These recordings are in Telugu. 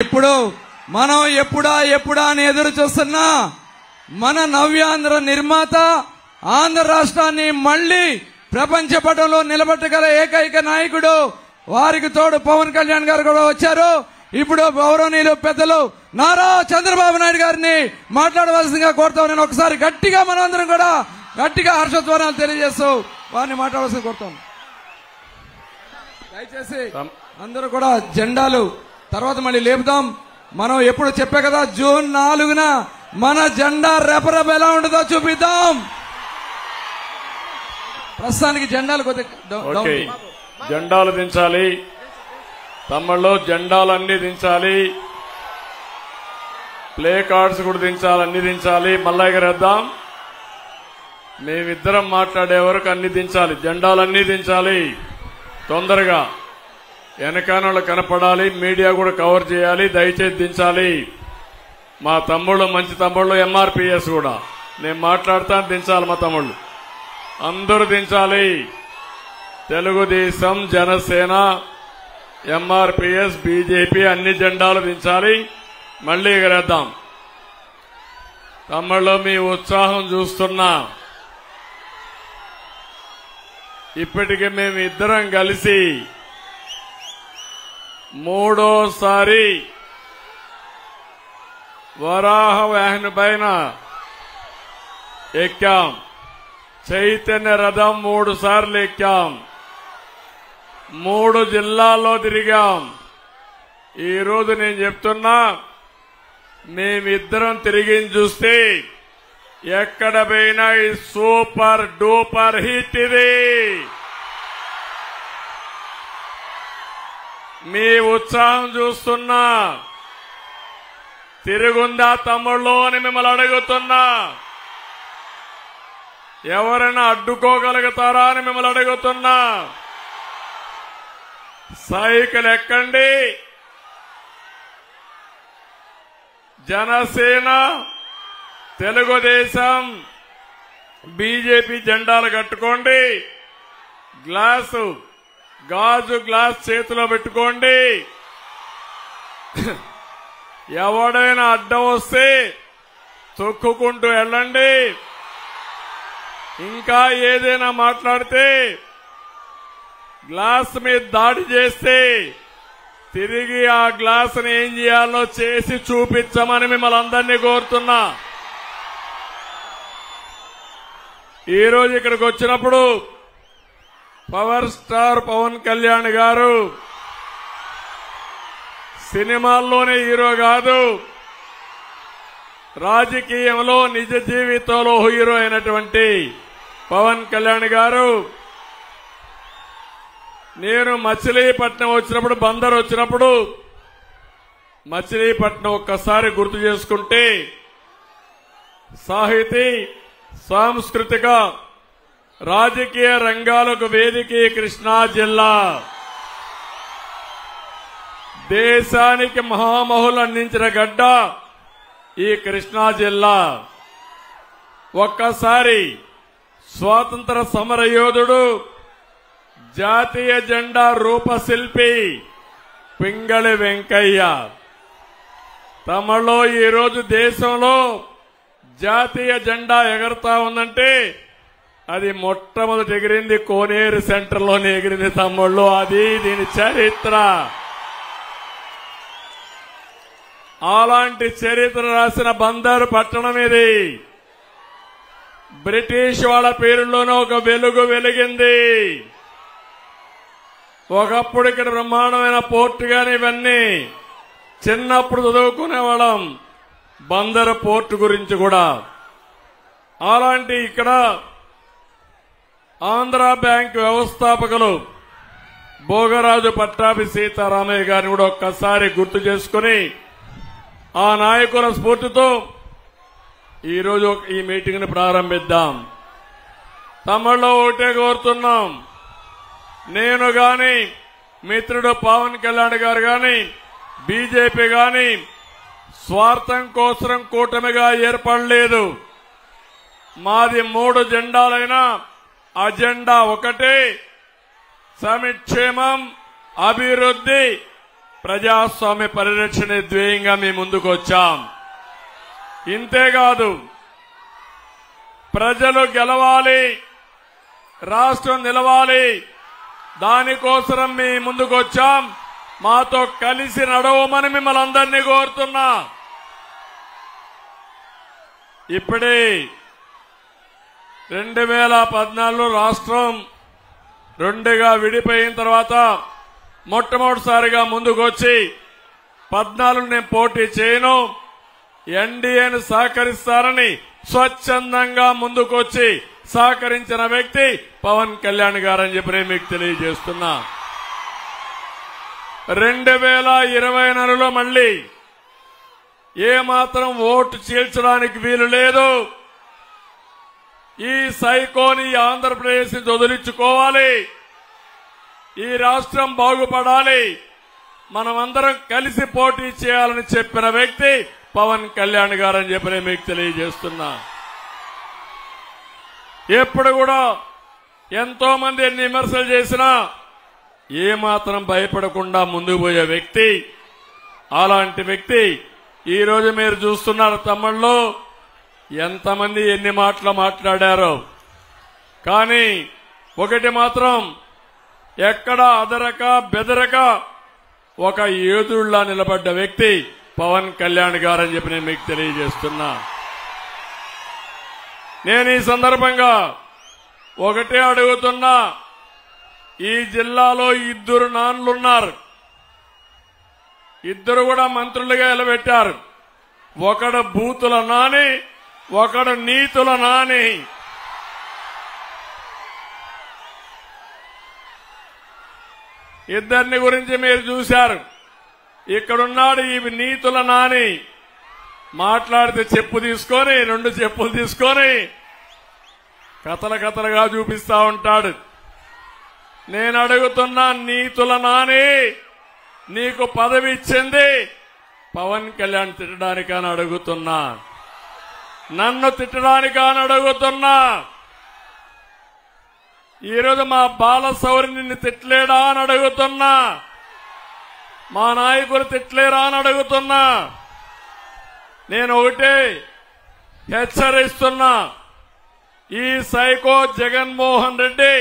ఇప్పుడు మనం ఎప్పుడా అని ఎదురు చూస్తున్నా మన నవ్యాంధ్ర నిర్మాత ఆంధ్ర రాష్ట్రాన్ని మళ్లీ ప్రపంచ పటంలో నిలబెట్టగల ఏకైక నాయకుడు వారికి తోడు పవన్ కళ్యాణ్ గారు కూడా వచ్చారు. ఇప్పుడు గౌరవనీయులు పెద్దలు నారా చంద్రబాబు నాయుడు గారిని మాట్లాడవలసిందిగా కోరుతాం. నేను ఒకసారి గట్టిగా మనందరం కూడా గట్టిగా హర్షధ్వానాలు తెలియజేస్తూ వారిని మాట్లాడవలసింది కోరుతాం. దయచేసి అందరూ కూడా జెండాలు తర్వాత మళ్ళీ లేపుదాం. మనం ఎప్పుడు చెప్పే కదా జూన్ 4న మన జెండా రెపరెప ఎలా ఉంటుందో చూపిద్దాం. ప్రస్తుతానికి జెండాలు కొద్దిగా జెండాలు దించాలి తమ్ముళ్ళు, జెండాలన్నీ దించాలి, ప్లే కార్డ్స్ కూడా దించాలి, అన్ని దించాలి. మళ్ళా ఎగరేద్దాం. మేమిద్దరం మాట్లాడే వరకు అన్ని దించాలి, జెండాలన్నీ దించాలి. తొందరగా వెనకానోళ్ళు కనపడాలి, మీడియా కూడా కవర్ చేయాలి. దయచేసి దించాలి. మా తమ్ముళ్ళు మంచి తమ్ముళ్ళు, ఎంఆర్పీఎస్ కూడా నేను మాట్లాడతాను, దించాలి. మా తమ్ముళ్ళు అందరూ దించాలి. తెలుగుదేశం, జనసేన, ఎంఆర్పీఎస్, బీజేపీ అన్ని జెండాలు దించాలి. మళ్లీ ఎగరేద్దాం. తమ్ముళ్ళు మీ ఉత్సాహం చూస్తున్నా. ఇప్పటికే మేము ఇద్దరం కలిసి మూడోసారి వరాహ వాహన పైన ఎక్కాం. చైతన్య రథం 3 సార్లు ఎక్కాం. 3 జిల్లాల్లో తిరిగాం. ఈరోజు నేను చెప్తున్నా, మేమిద్దరం తిరిగి చూస్తే ఎక్కడ పోయినా ఈ సూపర్ డూపర్ హిట్ ఇది. మీ ఉత్సాహం చూస్తున్నా. తిరుగుందా తమ్ముళ్ళు అని మిమ్మల్ని అడుగుతున్నా. ఎవరైనా అడ్డుకోగలుగుతారా అని మిమ్మల్ని అడుగుతున్నా. సైకిల్ ఎక్కండి. జనసేన, తెలుగుదేశం, బీజేపీ జెండాలు కట్టుకోండి. గాజు గ్లాస్ చేతిలో పెట్టుకోండి. ఎవడైనా అడ్డం వస్తే తొక్కుకుంటూ వెళ్ళండి. ఇంకా ఏదైనా మాట్లాడితే, గ్లాస్ మీద దాడి చేస్తే తిరిగి ఆ గ్లాసుని ఏం చేయాలో చేసి చూపించమని మిమ్మల్ని అందరినీ కోరుతున్నా. ఈరోజు ఇక్కడికి వచ్చినప్పుడు పవర్ స్టార్ పవన్ కళ్యాణ్ గారు సినిమాల్లోనే హీరో కాదు, రాజకీయంలో నిజ జీవితంలో హీరో అయినటువంటి పవన్ కళ్యాణ్ గారు నేను మచిలీపట్నం వచ్చినప్పుడు, బందర్ వచ్చినప్పుడు మచిలీపట్నం ఒక్కసారి గుర్తు చేసుకుంటే సాహితీ, సాంస్కృతిక, రాజకీయ రంగాలకు వేదిక కృష్ణా జిల్లా. దేశానికి మహామహులు అందించిన గడ్డ ఈ కృష్ణా జిల్లా. ఒక్కసారి స్వాతంత్ర సమర యోధుడు, జాతీయ జెండా రూపశిల్పి పింగళి వెంకయ్య. తమలో ఈరోజు దేశంలో జాతీయ జెండా ఎగరతా ఉందంటే అది మొట్టమొదటి ఎగిరింది కోనేరు సెంటర్లోనే ఎగిరింది తమ్ముళ్ళు. అది దీని చరిత్ర. అలాంటి చరిత్ర రాసిన బందరు పట్టణం ఇది. బ్రిటిష్ వాళ్ళ పేరులోనే ఒక వెలుగు వెలిగింది. ఒకప్పుడు ఇక్కడ బ్రహ్మాండమైన పోర్టు గాని ఇవన్నీ చిన్నప్పుడు చదువుకునేవాళ్ళం, బందరు పోర్టు గురించి కూడా. అలాంటి ఇక్కడ ఆంధ్ర బ్యాంక్ వ్యవస్థాపకులు భోగరాజు పట్టాభి సీతారామయ్య గారిని కూడా ఒక్కసారి గుర్తు చేసుకుని ఆ నాయకుల స్ఫూర్తితో ఈరోజు ఈ మీటింగ్ ని ప్రారంభిద్దాం. తమలో ఒకటే కోరుతున్నాం, నేను గాని, మిత్రుడు పవన్ కళ్యాణ్ గారు గాని, బీజేపీ గాని స్వార్థం కోసం కూటమిగా ఏర్పడలేదు. మాది 3 జెండాలైనా అజెండా ఒకటే, సంక్షేమం, అభివృద్ధి, ప్రజాస్వామ్య పరిరక్షణ ధ్యేయంగా మీ ముందుకు వచ్చాం. ఇంతేకాదు ప్రజలు గెలవాలి, రాష్ట్రం నిలవాలి, దానికోసం మీ ముందుకు వచ్చాం. మాతో కలిసి నడవమని మిమ్మల్ని అందరినీ కోరుతున్నా. ఇప్పుడే 2014లో రాష్ట్రం రెండుగా విడిపోయిన తర్వాత మొట్టమొదటిసారిగా ముందుకు వచ్చి 14 నేను పోటీ చేయను, ఎన్డీఏను సహకరిస్తారని స్వచ్ఛందంగా ముందుకొచ్చి సహకరించిన వ్యక్తి పవన్ కళ్యాణ్ గారని చెప్పి నేను మీకు తెలియజేస్తున్నా. 2024లో మళ్లీ ఏమాత్రం ఓటు చీల్చడానికి వీలు లేదు. ఈ సైకోని ఆంధ్రప్రదేశ్ నుంచి వదిలించుకోవాలి, ఈ రాష్ట్రం బాగుపడాలి, మనమందరం కలిసి పోటీ చేయాలని చెప్పిన వ్యక్తి పవన్ కళ్యాణ్ గారని చెప్పి నేను మీకు తెలియజేస్తున్నా. ఎప్పుడు కూడా ఎంతో మంది ఎన్ని విమర్శలు చేసినా ఏమాత్రం భయపడకుండా ముందుకు పోయే వ్యక్తి, అలాంటి వ్యక్తి ఈ రోజు మీరు చూస్తున్నారు. తమ్ముళ్ళు ఎంతమంది ఎన్ని మాటలు మాట్లాడారో, కానీ ఒకటి మాత్రం ఎక్కడ అదరక బెదరక ఒక యోధుడిలా నిలబడ్డ వ్యక్తి పవన్ కళ్యాణ్ గారని చెప్పి నేను మీకు తెలియజేస్తున్నా. నేను ఈ సందర్భంగా ఒకటే అడుగుతున్నా, ఈ జిల్లాలో 2 నాన్లున్నారు, 2 కూడా మంత్రులుగా నిలబెట్టారు. ఒకడు బూతుల నాని, ఒకడు నీతుల నాని. ఇద్దరిని గురించి మీరు చూశారు. ఇక్కడున్నాడు ఈ నీతుల నాని, మాట్లాడితే చెప్పు తీసుకొని 2 చెప్పులు తీసుకొని కథలుగా చూపిస్తా ఉంటాడు. నేను అడుగుతున్నా, నీతుల నాని నీకు పదవి ఇచ్చింది పవన్ కళ్యాణ్ తిట్టడానికని అడుగుతున్నా, నన్ను తిట్టడానికని అడుగుతున్నా. ఈరోజు మా బాలశౌరి నిన్ను తిట్టలేడా అని అడుగుతున్నా, మా నాయకులు తిట్టలేరా అని అడుగుతున్నా. నేను ఒకటే హెచ్చరిస్తున్నా, ఈ సైకో జగన్మోహన్ రెడ్డి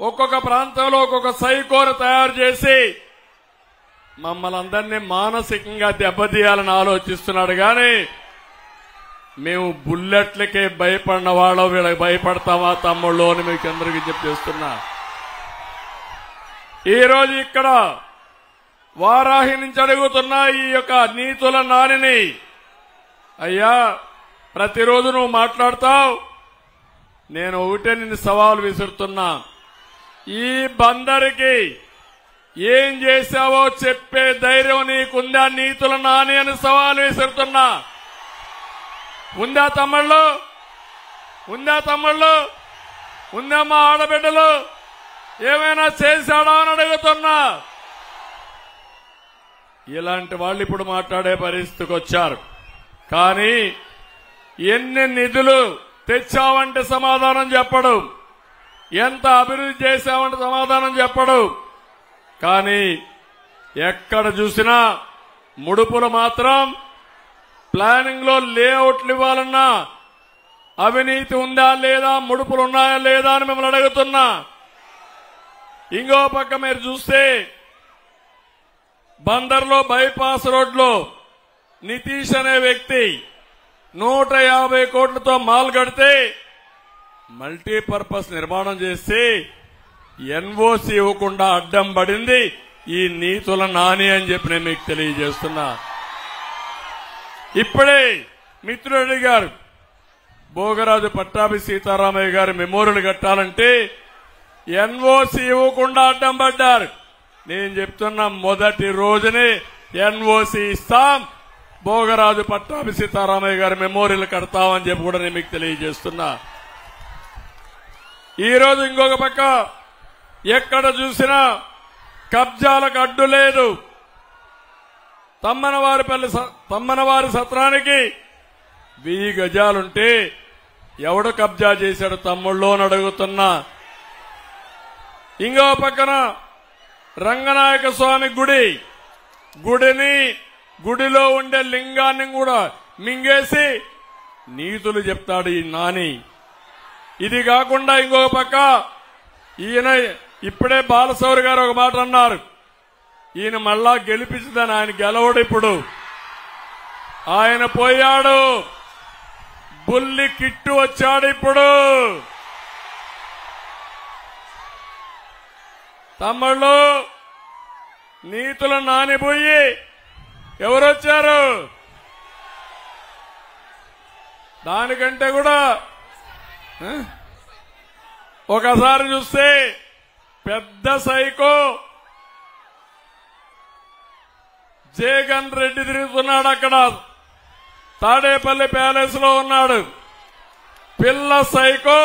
ఒక్కొక్క ప్రాంతంలో ఒక్కొక్క సైకోను తయారు చేసి మమ్మల్ని అందరినీ మానసికంగా దెబ్బతీయాలని ఆలోచిస్తున్నాడు. కానీ మేము బుల్లెట్లకే భయపడిన వాళ్ళం, వీళ్ళకి భయపడతామా తమ్ముళ్ళు అని మీకు అందరికీ చెప్తున్నా. ఈరోజు ఇక్కడ వారాహి నుంచి అడుగుతున్నా ఈ యొక్క నీతుల నానిని, అయ్యా ప్రతిరోజు నువ్వు మాట్లాడతావు, నేను ఒకటే నిన్ను సవాలు విసురుతున్నా, ఈ బందరికి ఏం చేశావో చెప్పే ధైర్యం నీకుందా నీతుల నాని అని సవాలు విసురుతున్నా. ఉందా తమ్ముళ్ళు? ఉందా తమ్ముళ్ళు? ఉందా మా ఆడబిడ్డలు? ఏమైనా చేశాడా అని అడుగుతున్నా. ఇలాంటి వాళ్ళు ఇప్పుడు మాట్లాడే పరిస్థితికి వచ్చారు. కానీ ఎన్ని నిధులు తెచ్చావంటే సమాధానం చెప్పడు, ఎంత అభివృద్ధి చేశావంటే సమాధానం చెప్పడు. కానీ ఎక్కడ చూసినా ముడుపులు మాత్రం ప్లానింగ్ లో లేఅవుట్లు ఇవ్వాలన్నా అవినీతి ఉందా లేదా, ముడుపులు ఉన్నాయా లేదా అని మిమ్మల్ని అడుగుతున్నా. ఇంకో పక్క మీరు చూస్తే బందర్లో బైపాస్ రోడ్లో నితీష్ అనే వ్యక్తి 150 కోట్లతో మాల్ కడితే మల్టీపర్పస్ నిర్మాణం చేసి ఎన్ఓసి ఇవ్వకుండా అడ్డం పడింది ఈ నీతుల నాని అని చెప్పి నేను మీకు తెలియజేస్తున్నా. ఇప్పుడే మిత్రుడు అడిగారు, భోగరాజు పట్టాభి సీతారామయ్య గారి మెమోరియల్ కట్టాలంటే ఎన్ఓసి ఇవ్వకుండా అడ్డం పడ్డారు. నేను చెప్తున్నా, మొదటి రోజునే ఎన్ఓసి ఇస్తాం, భోగరాజు పట్టాభి సీతారామయ్య గారి మెమోరియల్ కడతామని చెప్పి కూడా నేను మీకు తెలియజేస్తున్నా. ఈ రోజు ఇంకొక పక్క ఎక్కడ చూసినా కబ్జాలకు అడ్డు లేదు. తమ్మనవారి సత్రానికి 1000 గజాలుంటే ఎవడు కబ్జా చేశాడు తమ్ముళ్ళు అని అడుగుతున్నా. ఇంకో పక్కన రంగనాయక స్వామి గుడిని గుడిలో ఉండే లింగాన్ని కూడా మింగేసి నీతులు చెప్తాడు ఈ నాని. ఇది కాకుండా ఇంకొక పక్క ఈయన ఇప్పుడే బాలశౌరి గారు ఒక మాట అన్నారు, ఈయన మళ్ళా గెలిపించదని. ఆయన గెలవడు, ఇప్పుడు ఆయన పోయాడు. బుల్లి కిట్టు వచ్చాడు. ఇప్పుడు తమ్ముళ్ళు నీతులు నానిపోయి ఎవరొచ్చారు? దానికంటే కూడా ఒకసారి చూస్తే పెద్ద సైకో జగన్ రెడ్డి తిరుగుతున్నాడు. అక్కడ తాడేపల్లి ప్యాలెస్ లో ఉన్నాడు. పిల్ల సైకో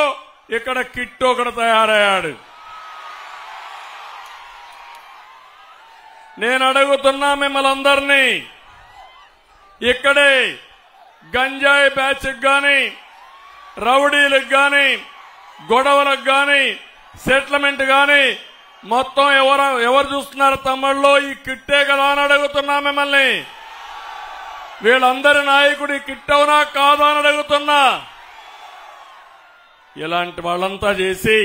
ఇక్కడ కిట్టు ఒకడు తయారయ్యాడు. నేను అడుగుతున్నా మిమ్మల్ని అందరినీ, ఇక్కడే గంజాయి బ్యాచ్కి గాని, రౌడీలకు గాని, గొడవలకు గాని, సెటిల్మెంట్ గాని మొత్తం ఎవరు చూస్తున్నారు తమ్ముళ్ళు? ఈ కిట్టే కదా అని అడుగుతున్నా మిమ్మల్ని. వీళ్ళందరి నాయకుడి కిట్టవునా కాదా అని అడుగుతున్నా. ఇలాంటి వాళ్ళంతా చేసి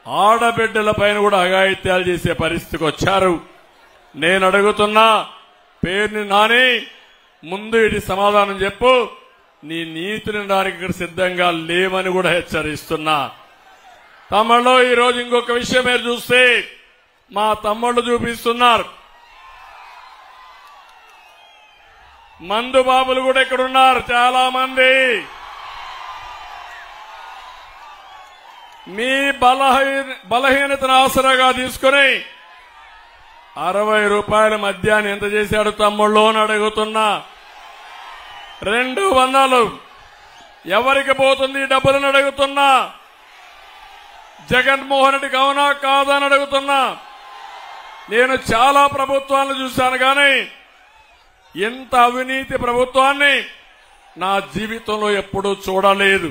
ఆడబిడ్డల పైన కూడా అఘాయిత్యాలు చేసే పరిస్థితికి వచ్చారు. నేను అడుగుతున్నా, పేరుని నాని, ముందు ఇది సమాధానం చెప్పు. నీ నీతిని దానికి ఇక్కడ సిద్ధంగా లేవని కూడా హెచ్చరిస్తున్నా. తమ్ముళ్ళు ఈరోజు ఇంకొక విషయం మీరు చూస్తే మా తమ్ముళ్ళు చూపిస్తున్నారు. మందు బాబులు కూడా ఇక్కడ ఉన్నారు చాలా మంది. మీ బలహీనతను ఆసరాగా తీసుకుని 60 రూపాయల మద్యాన్ని ఎంత చేశాడు తమ్ముళ్ళు అని అడుగుతున్నా. 200 ఎవరికి పోతుంది ఈ డబ్బులను అడుగుతున్నా. జగన్మోహన్ రెడ్డికి అవునా కాదా అని అడుగుతున్నా. నేను చాలా ప్రభుత్వాలను చూశాను కానీ ఇంత అవినీతి ప్రభుత్వాన్ని నా జీవితంలో ఎప్పుడూ చూడలేదు.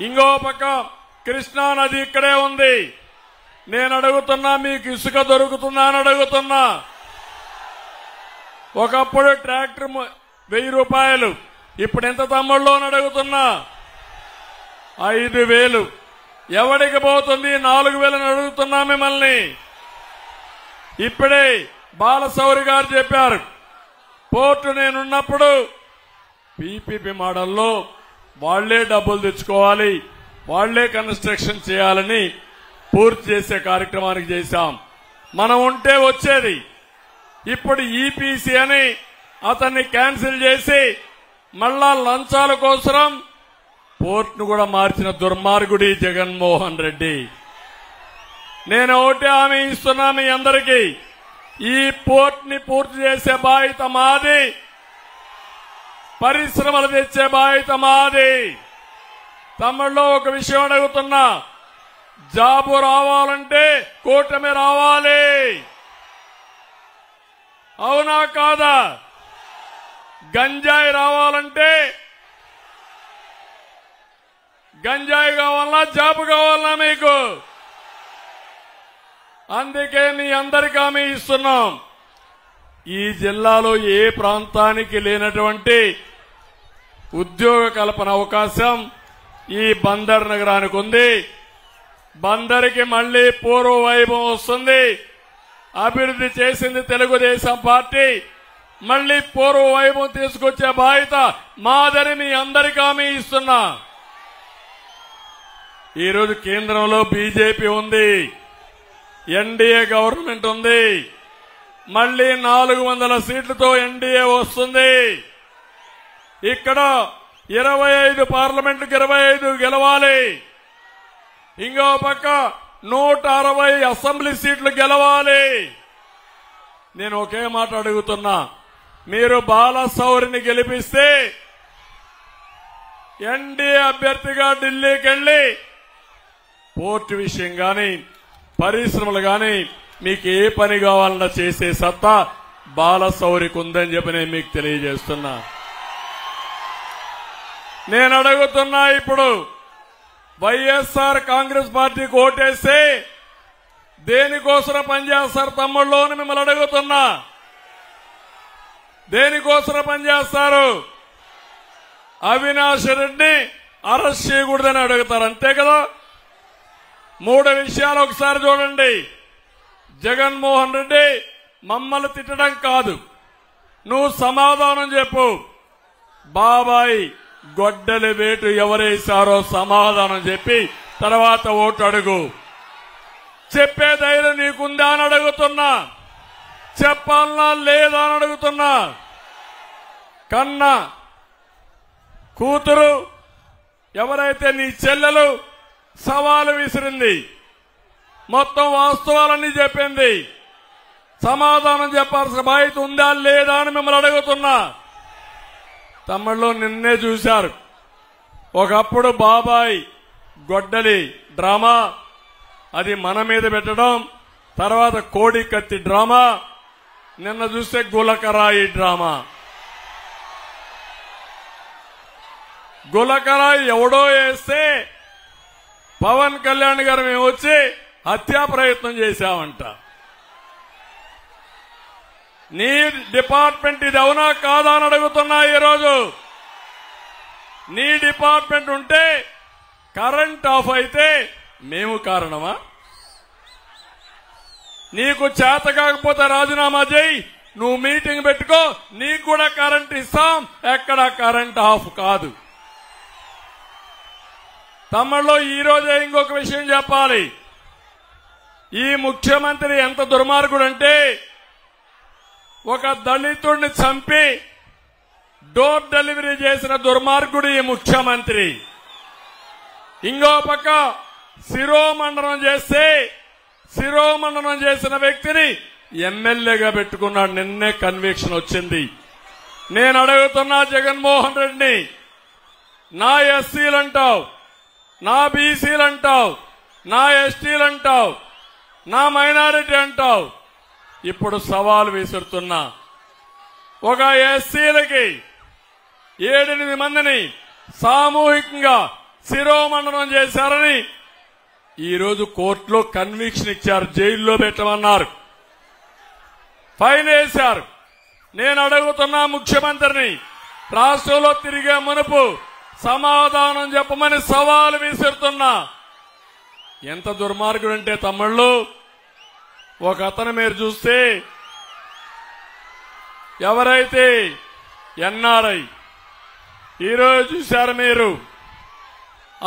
ఇంకో పక్క కృష్ణా నది ఇక్కడే ఉంది. నేను అడుగుతున్నా, మీకు ఇసుక దొరుకుతుందా అని అడుగుతున్నా. ఒకప్పుడు ట్రాక్టర్ 1000 రూపాయలు, ఇప్పుడు ఎంత తమ్ముళ్ళు అని అడుగుతున్నా. 5000 ఎవరికి పోతుంది? 4000 అని అడుగుతున్నా మిమ్మల్ని. ఇప్పుడే బాలశౌరి గారు చెప్పారు, పోర్టు నేనున్నప్పుడు పీపీపీ మోడల్లో వాళ్లే డబ్బులు తెచ్చుకోవాలి, వాళ్లే కన్స్ట్రక్షన్ చేయాలని పూర్తి చేసే కార్యక్రమానికి చేశాం. మనం ఉంటే వచ్చేది. ఇప్పుడు ఈపీసీ అని అతన్ని క్యాన్సిల్ చేసి మళ్ళా లంచాల కోసం పోర్టును కూడా మార్చిన దుర్మార్గుడి జగన్మోహన్ రెడ్డి. నేను ఒకటే హామీ ఇస్తున్నా మీ అందరికీ, ఈ పోర్టుని పూర్తి చేసే బాధ్యత మాది, పరిశ్రమలు తెచ్చే బాధ్యత మాది. తమిళలో ఒక విషయం అడుగుతున్నా, జాబు రావాలంటే కూటమి రావాలి, అవునా కాదా? గంజాయి రావాలంటే గంజాయి కావాలన్నా జాబు కావాలన్నా మీకు? అందుకే మీ అందరికీ హామీ ఇస్తున్నాం, ఈ జిల్లాలో ఏ ప్రాంతానికి లేనటువంటి ఉద్యోగ కల్పన అవకాశం ఈ బందర్ నగరానికి ఉంది. బందరికి మళ్లీ పూర్వ వైభవం వస్తుంది. అభివృద్ధి చేసింది తెలుగుదేశం పార్టీ, మళ్లీ పూర్వ వైభవం తీసుకొచ్చే బాధ్యత మాదని మీ అందరికీ హామీ ఇస్తున్నా. ఈరోజు కేంద్రంలో బీజేపీ ఉంది, ఎన్డీఏ గవర్నమెంట్ ఉంది, మళ్లీ 400 సీట్లతో ఎన్డీఏ వస్తుంది. ఇక్కడ 25 పార్లమెంటుకు 25 గెలవాలి. ఇంకో పక్క 160 అసెంబ్లీ సీట్లు గెలవాలి. నేను ఒకే మాట అడుగుతున్నా, మీరు బాలశౌరిని గెలిపిస్తే ఎన్డీఏ అభ్యర్థిగా ఢిల్లీకి వెళ్లి పోర్టు విషయం గాని, పరిశ్రమలు గాని, మీకు ఏ పని కావాలన్నా చేసే సత్తా బాలశౌరికి ఉందని చెప్పి నేను మీకు తెలియజేస్తున్నా. నేను అడుగుతున్నా, ఇప్పుడు వైఎస్ఆర్ కాంగ్రెస్ పార్టీకి ఓటేస్తే దేనికోసం పనిచేస్తారు తమ్ముళ్ళు అని మిమ్మల్ని అడుగుతున్నా. దేనికోసం పనిచేస్తారు? అవినాష్ రెడ్డి అరెస్ట్ చేయకూడదని అడుగుతారు, అంతే కదా. 3 విషయాలు ఒకసారి చూడండి. జగన్మోహన్ రెడ్డి మమ్మల్ని తిట్టడం కాదు, నువ్వు సమాధానం చెప్పు. బాబాయ్ గొడ్డలి వేటు ఎవరేశారో సమాధానం చెప్పి తర్వాత ఓటు అడుగు. చెప్పే ధైర్యం నీకుందా అని అడుగుతున్నా. చెప్పాలనా లేదా అని అడుగుతున్నా. కన్నా కూతురు ఎవరైతే నీ చెల్లెలు సవాలు విసిరింది, మొత్తం వాస్తవాలన్నీ చెప్పింది, సమాధానం చెప్పాల్సిన బాధ్యత ఉందా లేదా అని మిమ్మల్ని అడుగుతున్నా. తమిళలో నిన్నే చూశారు. ఒకప్పుడు బాబాయ్ గొడ్డలి డ్రామా, అది మన మీద పెట్టడం, తర్వాత కోడి కత్తి డ్రామా, నిన్న చూస్తే గులకరాయి డ్రామా. గులకరాయి ఎవడో వేస్తే పవన్ కళ్యాణ్ గారు మేము వచ్చి హత్యా ప్రయత్నం చేశామంట. నీ డిపార్ట్మెంట్ ఇది అవునా కాదా అని అడుగుతున్నా. ఈరోజు నీ డిపార్ట్మెంట్ ఉంటే కరెంట్ ఆఫ్ అయితే మేము కారణమా? నీకు చేత కాకపోతే రాజీనామా చేయి, నువ్వు మీటింగ్ పెట్టుకో, నీకు కూడా కరెంట్ ఇస్తాం, ఎక్కడ కరెంట్ ఆఫ్ కాదు. తమిళలో ఈ రోజే ఇంకొక విషయం చెప్పాలి. ఈ ముఖ్యమంత్రి ఎంత దుర్మార్గుడంటే, ఒక దళితుడిని చంపి డోర్ డెలివరీ చేసిన దుర్మార్గుడు ఈ ముఖ్యమంత్రి. ఇంకో పక్క శిరోమండనం చేసిన వ్యక్తిని ఎమ్మెల్యేగా పెట్టుకున్నాడు. నిన్నే కన్విక్షన్ వచ్చింది. నేను అడుగుతున్నా జగన్మోహన్ రెడ్డిని, నా ఎస్సీలంటావు, నా బీసీలంటావు, నా ఎస్టీలంటావు, నా మైనారిటీ అంటావు. ఇప్పుడు సవాల్ విసురుతున్నా. ఒక ఎస్సీలకి 7-8 మందిని సామూహికంగా శిరోమండనం చేశారని ఈరోజు కోర్టులో కన్విక్షన్ ఇచ్చారు, జైల్లో పెట్టమన్నారు, ఫైన్ వేశారు. నేను అడుగుతున్నా ముఖ్యమంత్రిని, రాష్ట్రంలో తిరిగే మునుపు సమాధానం చెప్పమని సవాల్ విసురుతున్నా. ఎంత దుర్మార్గుడంటే తమ్ముళ్ళు, ఒక అతను మీరు చూస్తే ఎవరైతే ఎన్ఆర్ఐ ఈరోజు చూశారు మీరు,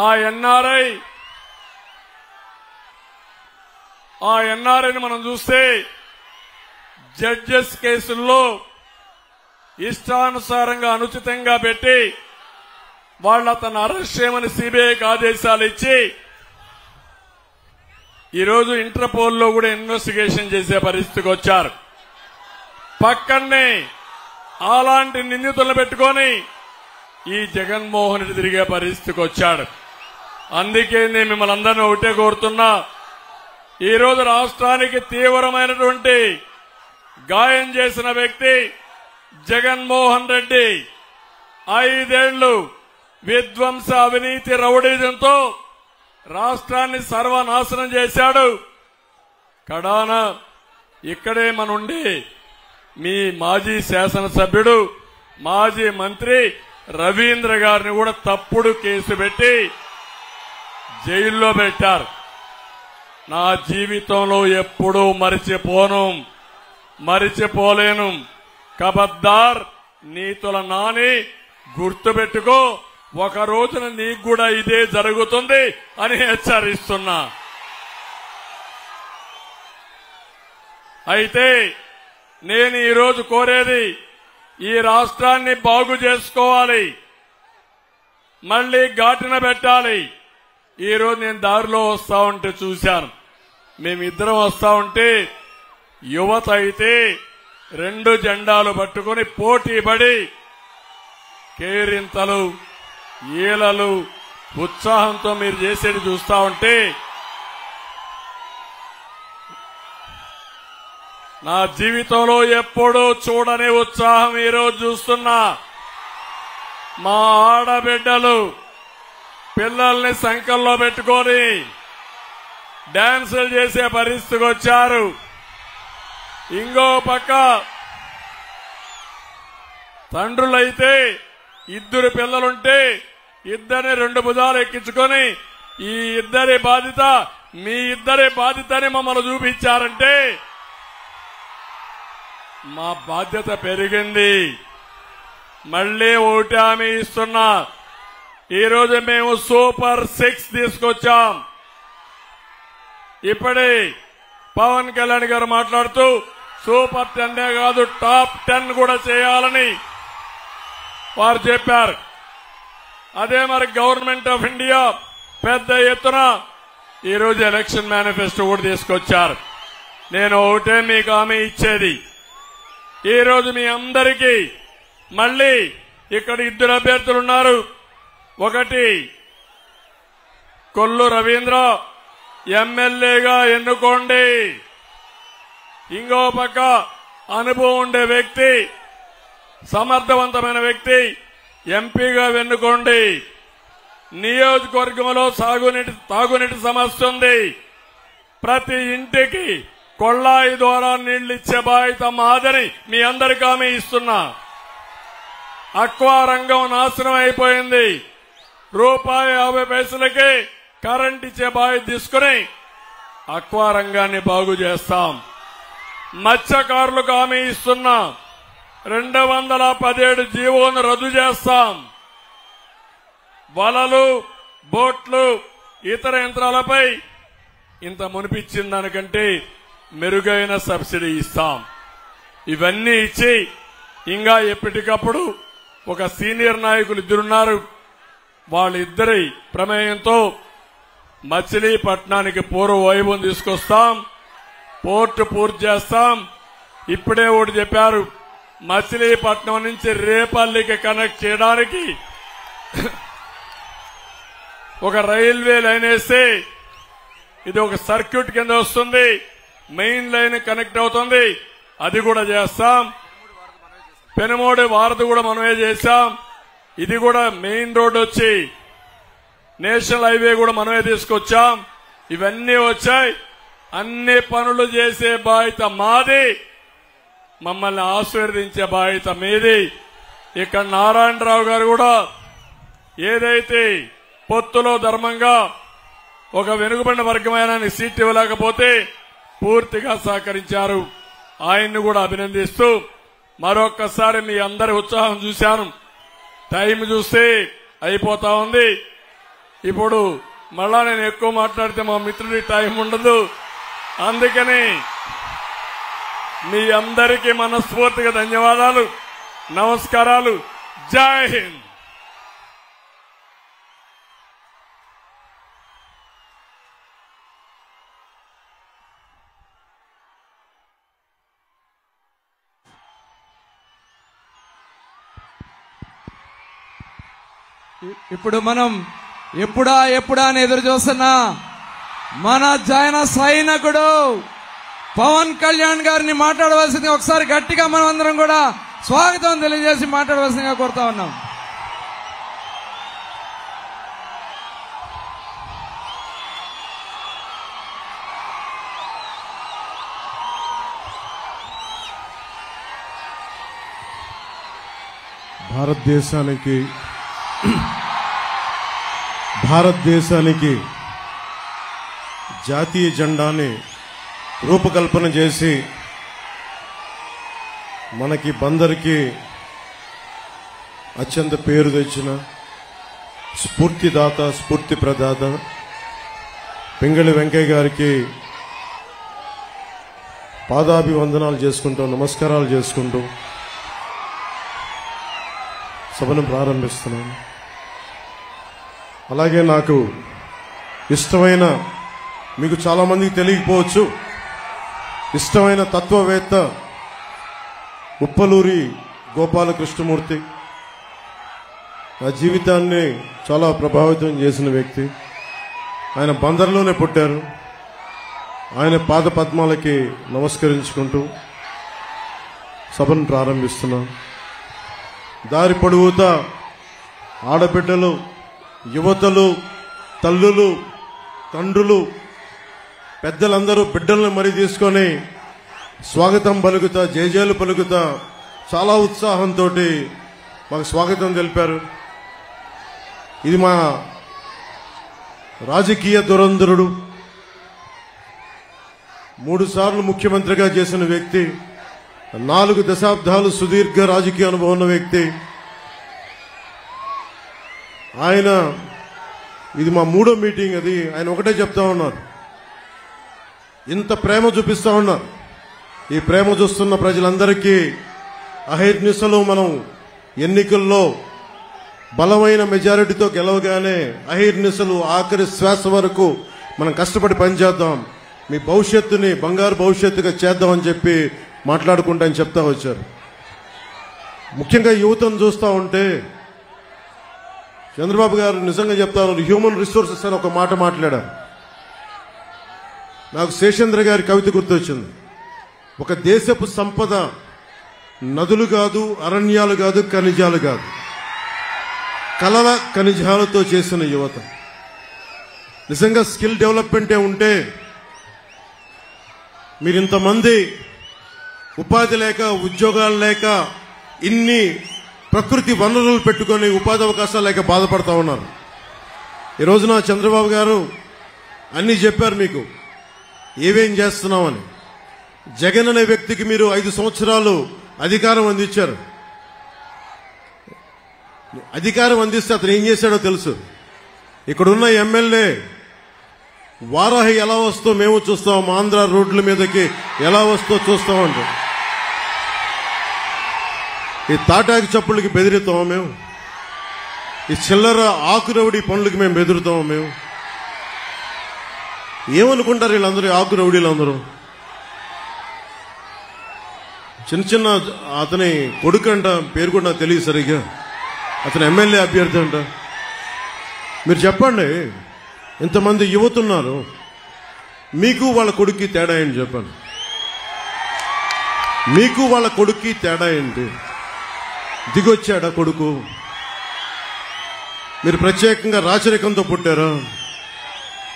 ఆ ఎన్ఆర్ఐని మనం చూస్తే జడ్జెస్ కేసుల్లో ఇష్టానుసారంగా అనుచితంగా పెట్టి వాళ్ళు అతను అరెస్ట్ చేయమని సిబిఐకి ఆదేశాలు ఇచ్చి ఈరోజు ఇంటర్పోల్లో కూడా ఇన్వెస్టిగేషన్ చేసే పరిస్థితికి వచ్చారు. పక్కనే అలాంటి నిందితులను పెట్టుకొని ఈ జగన్మోహన్ రెడ్డి తిరిగే పరిస్థితికి వచ్చాడు. అందుకే నేను మిమ్మల్ని అందరినీ ఒకటే కోరుతున్నా, ఈరోజు రాష్ట్రానికి తీవ్రమైనటువంటి గాయం చేసిన వ్యక్తి జగన్మోహన్ రెడ్డి. 5 ఏళ్లు విధ్వంస అవినీతి రౌడీజంతో రాష్ట్రాన్ని సర్వనాశనం చేశాడు. కడాన ఇక్కడే మనుండి మీ మాజీ శాసనసభ్యుడు, మాజీ మంత్రి రవీంద్ర గారిని కూడా తప్పుడు కేసు పెట్టి జైల్లో పెట్టారు. నా జీవితంలో ఎప్పుడూ మరిచిపోలేను. కబద్దార్ నీతుల నాని, గుర్తుపెట్టుకో, ఒక రోజున నీకు కూడా ఇదే జరుగుతుంది అని హెచ్చరిస్తున్నా. అయితే నేను ఈరోజు కోరేది, ఈ రాష్ట్రాన్ని బాగు చేసుకోవాలి, మళ్లీ ఘాటున పెట్టాలి. ఈరోజు నేను దారిలో వస్తా ఉంటే చూశాను, మేమిద్దరం వస్తా ఉంటే యువత అయితే 2 జెండాలు పట్టుకుని పోటీ పడి కేరింతలు, ఈలలు, ఉత్సాహంతో మీరు చేసేది చూస్తా ఉంటే నా జీవితంలో ఎప్పుడూ చూడని ఉత్సాహం ఈరోజు చూస్తున్నా. మా ఆడబిడ్డలు పిల్లల్ని సంకల్లో పెట్టుకొని డాన్సులు చేసే పరిస్థితికి వచ్చారు. ఇంకో పక్క తండ్రులైతే ఇద్దరు పిల్లలుంటే ఇద్దరిని 2 భుజాలు ఎక్కించుకొని ఈ ఇద్దరి బాధ్యత మీ ఇద్దరి బాధ్యతని మమ్మల్ని చూపించారంటే మా బాధ్యత పెరిగింది. మళ్లీ ఒకటి హామీ ఇస్తున్నా, ఈరోజు మేము సూపర్ 6 తీసుకొచ్చాం. ఇప్పుడే పవన్ కళ్యాణ్ గారు మాట్లాడుతూ సూపర్ 10 కాదు టాప్ 10 కూడా చేయాలని వారు చెప్పారు. అదే మరి గవర్నమెంట్ ఆఫ్ ఇండియా పెద్ద ఎత్తున ఈరోజు ఎలక్షన్ మేనిఫెస్టో కూడా తీసుకొచ్చారు. నేను ఒకటే మీకు హామీ ఇచ్చేది, ఈరోజు మీ అందరికీ మళ్లీ ఇక్కడ 2 అభ్యర్థులు ఉన్నారు. ఒకటి కొల్లు రవీంద్ర ఎమ్మెల్యేగా ఎన్నుకోండి. ఇంకో పక్క అనుభవం ఉండే వ్యక్తి, సమర్థవంతమైన వ్యక్తి ఎంపీగా ఎన్నుకోండి. నియోజకవర్గంలో తాగునీటి సమస్య ఉంది. ప్రతి ఇంటికి కొళ్ళాయి ద్వారా నీళ్లు ఇచ్చే బాధ్యత మాదని మీ అందరికీ హామీ ఇస్తున్నా. అక్వా రంగం నాశనం అయిపోయింది. ₹1.50 కరెంట్ ఇచ్చే బాధ్యత తీసుకుని అక్వా రంగాన్ని బాగు చేస్తాం. మత్స్యకారులకు హామీ ఇస్తున్నా, 217 జీవోను రద్దు చేస్తాం. వలలు, బోట్లు, ఇతర యంత్రాలపై ఇంత మునిపించిన దానికంటే మెరుగైన సబ్సిడీ ఇస్తాం. ఇవన్నీ ఇచ్చి ఇంకా ఎప్పటికప్పుడు ఒక సీనియర్ నాయకులు 2 ఉన్నారు. వాళ్ళిద్దరి ప్రమేయంతో మచిలీపట్నానికి పూర్వ వైభవం తీసుకొస్తాం. పోర్టు పూర్తి చేస్తాం. ఇప్పుడే ఒకటి చెప్పారు, మచిలీపట్నం నుంచి రేపల్లికి కనెక్ట్ చేయడానికి ఒక రైల్వే లైన్ వేస్తే ఇది ఒక సర్క్యూట్ కింద వస్తుంది. మెయిన్ లైన్ కనెక్ట్ అవుతుంది. అది కూడా చేస్తాం. పెనుమోడి వారధి కూడా మనమే చేశాం. ఇది కూడా మెయిన్ రోడ్ వచ్చి నేషనల్ హైవే కూడా మనమే తీసుకొచ్చాం. ఇవన్నీ వచ్చాయి. అన్ని పనులు చేసే బాధ్యత మాది, మమ్మల్ని ఆశీర్వదించే బాధ్యత మీది. ఇక్కడ నారాయణరావు గారు కూడా ఏదైతే పొత్తులో ధర్మంగా ఒక వెనుకబడిన వర్గమైన సీట్ ఇవ్వలేకపోతే పూర్తిగా సహకరించారు. ఆయన్ని కూడా అభినందిస్తూ మరొక్కసారి మీ అందరి ఉత్సాహం చూశాను. టైం చూస్తే అయిపోతా ఉంది. ఇప్పుడు మళ్ళా నేను ఎక్కువ మాట్లాడితే మా మిత్రుడికి టైం ఉండదు. అందుకని మీ అందరికీ మనస్ఫూర్తిగా ధన్యవాదాలు, నమస్కారాలు. జై హింద్. ఇప్పుడు మనం ఎప్పుడా అని ఎదురు చూస్తున్నా మన జన సైనికుడు పవన్ కళ్యాణ్ గారిని మాట్లాడవలసింది ఒకసారి గట్టిగా మనం అందరం కూడా స్వాగతం తెలియజేసి మాట్లాడవలసిందిగా కోరుతా ఉన్నాం. భారతదేశానికి జాతీయ జెండాని రూపకల్పన చేసి మనకి బందరికి అత్యంత పేరు తెచ్చిన స్ఫూర్తిదాత, స్ఫూర్తి ప్రదాత పింగళి వెంకయ్య గారికి పాదాభివందనాలు చేసుకుంటూ, నమస్కారాలు చేసుకుంటూ సభను ప్రారంభిస్తున్నాను. అలాగే నాకు ఇష్టమైన, మీకు చాలా మందికి తెలియకపోవచ్చు, ఇష్టమైన తత్వవేత్త ఉప్పలూరి గోపాలకృష్ణమూర్తి నా జీవితాన్ని చాలా ప్రభావితం చేసిన వ్యక్తి. ఆయన బందర్లోనే పుట్టారు. ఆయన పాద పద్మాలకి నమస్కరించుకుంటూ సభను ప్రారంభిస్తున్నాం. దారి పొడవుతా ఆడబిడ్డలు, యువతలు, తల్లులు, తండ్రులు పెద్దలందరూ బిడ్డలను మరీ తీసుకొని స్వాగతం పలుకుతా, జయజయలు పలుకుతా చాలా ఉత్సాహంతో మాకు స్వాగతం తెలిపారు. ఇది మా రాజకీయ దురంధరుడు, 3 సార్లు ముఖ్యమంత్రిగా చేసిన వ్యక్తి, 4 దశాబ్దాలు సుదీర్ఘ రాజకీయ అనుభవం ఉన్న వ్యక్తి ఆయన. ఇది మా 3వ మీటింగ్. అది ఆయన ఒకటే చెప్తా ఉన్నారు, ఇంత ప్రేమ చూపిస్తా ఉన్నారు. ఈ ప్రేమ చూస్తున్న ప్రజలందరికీ అహర్నిశలు మనం ఎన్నికల్లో బలమైన మెజారిటీతో గెలవగానే అహర్నిశలు ఆఖరి శ్వాస వరకు మనం కష్టపడి పనిచేద్దాం, మీ భవిష్యత్తుని బంగారు భవిష్యత్తుగా చేద్దామని చెప్పి మాట్లాడుకుంటామని చెప్తా వచ్చారు. ముఖ్యంగా యువతను చూస్తూ ఉంటే చంద్రబాబు గారు నిజంగా చెప్తాను, హ్యూమన్ రిసోర్సెస్ అని ఒక మాట మాట్లాడారు. నాకు శేషేంద్ర గారి కవిత గుర్తొచ్చింది. ఒక దేశపు సంపద నదులు కాదు, అరణ్యాలు కాదు, ఖనిజాలు కాదు, కలల ఖనిజాలతో చేసిన యువత. నిజంగా స్కిల్ డెవలప్మెంటే ఉంటే మీరు ఇంతమంది ఉపాధి లేక, ఉద్యోగాలు లేక, ఇన్ని ప్రకృతి వనరులు పెట్టుకొని ఉపాధి అవకాశాలు లేక బాధపడతా ఉన్నారు. ఈ రోజున చంద్రబాబు గారు అన్నీ చెప్పారు మీకు ఏమేం చేస్తున్నామని. జగన్ అనే వ్యక్తికి మీరు 5 సంవత్సరాలు అధికారం అందించారు. అధికారం అందిస్తే అతను ఏం చేశాడో తెలుసు. ఇక్కడున్న ఎమ్మెల్యే వారాహి ఎలా వస్తో మేము చూస్తాం, ఆంధ్ర రోడ్ల మీదకి ఎలా వస్తో చూస్తామంట. ఈ తాటాకి చప్పుళ్ళకి బెదిరితాం మేము, ఈ చిల్లర ఆకురౌడి పనులకి మేము బెదురుతాం మేము. ఏమనుకుంటారు వీళ్ళందరూ, ఆకురౌడీలందరూ? చిన్న చిన్న అతని కొడుకు అంట, పేరు కూడా నాకు తెలియదు సరిగ్గా, అతను ఎమ్మెల్యే అభ్యర్థి అంట. మీరు చెప్పండి, ఇంతమంది యువత ఉన్నారు, మీకు వాళ్ళ కొడుక్కి తేడా ఏంటి చెప్పండి? మీకు వాళ్ళ కొడుక్కి తేడా ఏంటి? దిగొచ్చాడా కొడుకు? మీరు ప్రత్యేకంగా రాచరికంతో పుట్టారా?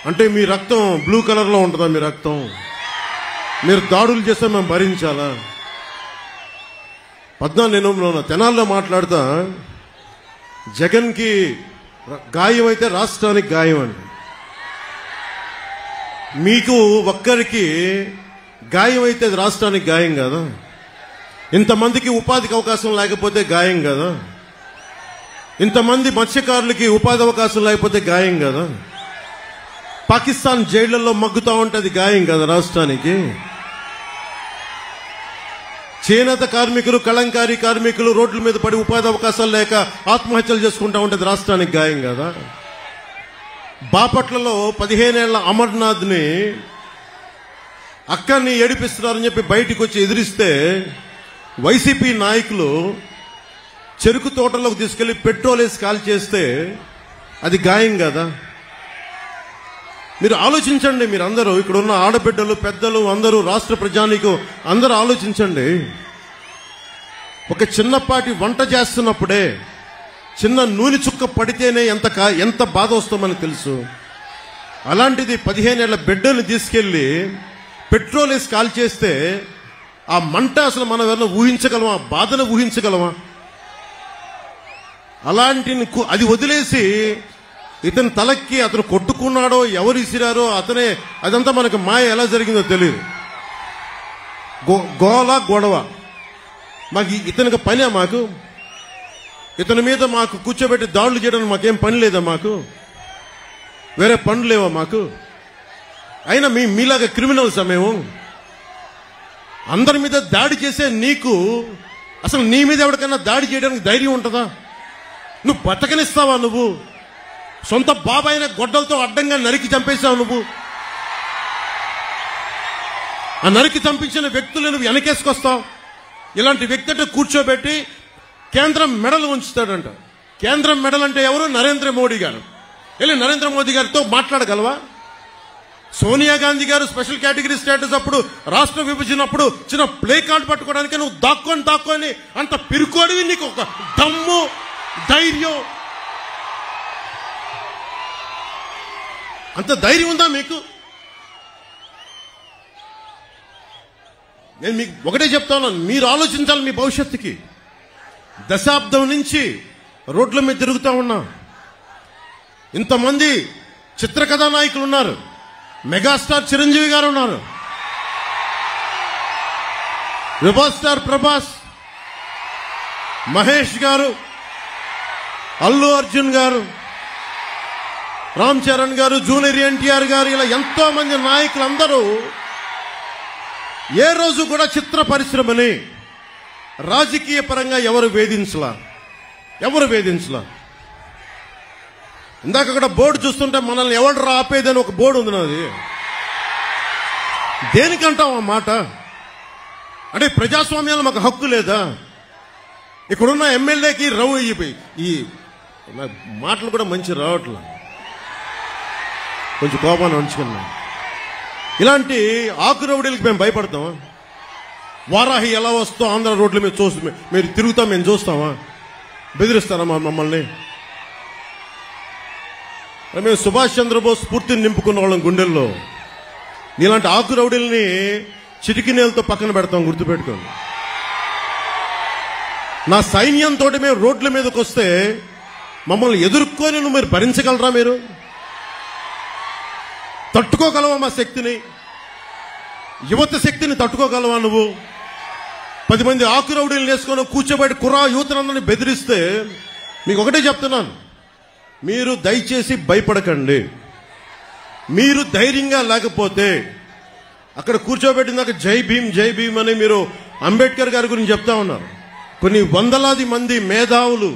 అంటే మీ రక్తం బ్లూ కలర్లో ఉంటుందా? మీ రక్తం మీరు దాడులు చేస్తే మేము భరించాలా? 14 తెనాల్లో మాట్లాడుతా, జగన్కి గాయం అయితే రాష్ట్రానికి గాయం అండి. మీకు ఒక్కరికి గాయం అయితే అది రాష్ట్రానికి గాయం కదా. ఇంతమందికి ఉపాధికి అవకాశం లేకపోతే గాయం కదా. ఇంతమంది మత్స్యకారులకి ఉపాధి అవకాశం లేకపోతే గాయం కదా. పాకిస్తాన్ జైళ్లలో మగ్గుతా ఉంటే అది గాయం కదా రాష్ట్రానికి. చేనేత కార్మికులు, కళంకారీ కార్మికులు రోడ్ల మీద పడి ఉపాధి అవకాశాలు లేక ఆత్మహత్యలు చేసుకుంటా ఉంటే అది రాష్ట్రానికి గాయం కదా. బాపట్లలో 15 ఏళ్ల అమర్నాథ్ని అక్కడిని ఏడిపిస్తున్నారని చెప్పి బయటికి వచ్చి ఎదిరిస్తే వైసీపీ నాయకులు చెరుకు తోటలోకి తీసుకెళ్లి పెట్రోల్ వేసి కాల్ చేస్తే అది గాయం కదా. మీరు ఆలోచించండి, మీరందరూ ఇక్కడ ఉన్న ఆడబిడ్డలు, పెద్దలు అందరూ, రాష్ట్ర ప్రజానీకం అందరూ ఆలోచించండి. ఒక చిన్నపాటి వంట చేస్తున్నప్పుడే చిన్న నూనె చుక్క పడితేనే ఎంత బాధ వస్తుందని తెలుసు. అలాంటిది 15 ఏళ్ల బిడ్డను తీసుకెళ్లి పెట్రోల్ వేసి కాల్ చేస్తే ఆ మంట అసలు మనం ఎవరైనా ఊహించగలమా? బాధను ఊహించగలమా? అలాంటి అది వదిలేసి ఇతని తలకి అతను కొట్టుకున్నాడో, ఎవరు ఇసిరారో అతనే, అదంతా మనకు మాయ ఎలా జరిగిందో తెలియదు. గోల గొడవ. మాకు ఇతనికి పనే? మాకు ఇతని మీద మాకు కూర్చోబెట్టి దాడులు చేయడానికి మాకేం పని లేదా? మాకు వేరే పనులు లేవా మాకు? అయినా మీలాగా క్రిమినల్సా మేము? అందరి మీద దాడి చేసే నీకు అసలు నీ మీద ఎవరికైనా దాడి చేయడానికి ధైర్యం ఉంటుందా? నువ్వు బతకనిస్తావా? నువ్వు సొంత బాబాయిన గొడ్డలతో అడ్డంగా నరికి చంపేశావు. నువ్వు ఆ నరికి చంపించిన వ్యక్తులు నువ్వు వెనకేసుకొస్తావు. ఇలాంటి వ్యక్తి అంటే కూర్చోబెట్టి కేంద్రం మెడలు ఉంచుతాడంట. కేంద్రం మెడల్ అంటే ఎవరు? నరేంద్ర మోడీ గారు. వెళ్ళి నరేంద్ర మోదీ గారితో మాట్లాడగలవా? సోనియా గాంధీ గారు స్పెషల్ కేటగిరీ స్టేటస్ అప్పుడు, రాష్ట్ర విభజనప్పుడు చిన్న ప్లే కార్డు పట్టుకోవడానికి నువ్వు దాక్కొని అంత పిరుకోడివి. నీకు ఒక దమ్ము, ధైర్యం, అంత ధైర్యం ఉందా మీకు? నేను మీకు ఒకటే చెప్తాను, మీరు ఆలోచించాలి మీ భవిష్యత్తుకి. దశాబ్దం నుంచి రోడ్ల మీద తిరుగుతా ఉన్నా. ఇంతమంది చిత్రకథా నాయకులు ఉన్నారు. మెగాస్టార్ చిరంజీవి గారు ఉన్నారు, రెబల్ స్టార్ ప్రభాస్, మహేష్ గారు, అల్లు అర్జున్ గారు, రామ్ చరణ్ గారు, జూనియర్ ఎన్టీఆర్ గారు, ఇలా ఎంతో మంది నాయకులందరూ ఏ రోజు కూడా చిత్ర పరిశ్రమని రాజకీయ పరంగా ఎవరు వేధించలా. ఇందాక అక్కడ బోర్డు చూస్తుంటే మనల్ని ఎవరు ఆపేదని ఒక బోర్డు ఉంది నాది. దేనికంటాం ఆ మాట? అంటే ప్రజాస్వామ్యాలు మాకు హక్కు లేదా? ఇక్కడున్న ఎమ్మెల్యేకి ఈ మాటలు కూడా మంచి రావట్లా, కొంచెం కోపాన్ని ఉంచుకున్నా. ఇలాంటి ఆకురవుడీలకు మేము భయపడతామా? వారాహి ఎలా వస్తో ఆంధ్ర రోడ్ల మీద మీరు తిరుగుతాం, మేము చూస్తామా? బెదిరిస్తారా మమ్మల్ని? మేము సుభాష్ చంద్రబోస్ స్ఫూర్తిని నింపుకున్న వాళ్ళం గుండెల్లో. నీలాంటి ఆకురవుడీల్ని చిటికినేలతో పక్కన పెడతాం, గుర్తుపెట్టుకోండి. నా సైన్యంతో మేము రోడ్ల మీదకి వస్తే మమ్మల్ని ఎదుర్కొని మీరు భరించగలరా? మీరు తట్టుకోగలవా? మా శక్తిని, యువత శక్తిని తట్టుకోగలవా నువ్వు? 10 మంది ఆకురవుడీలు వేసుకొని కూర్చోబెట్టి కుర్రా యువతనందరినీ బెదిరిస్తే మీకు ఒకటే చెప్తున్నాను, మీరు దయచేసి భయపడకండి. మీరు ధైర్యంగా లేకపోతే అక్కడ కూర్చోబెట్టినాక జై భీమ్ అని మీరు అంబేద్కర్ గారి గురించి చెప్తా ఉన్నారు. కొన్ని వందలాది మంది మేధావులు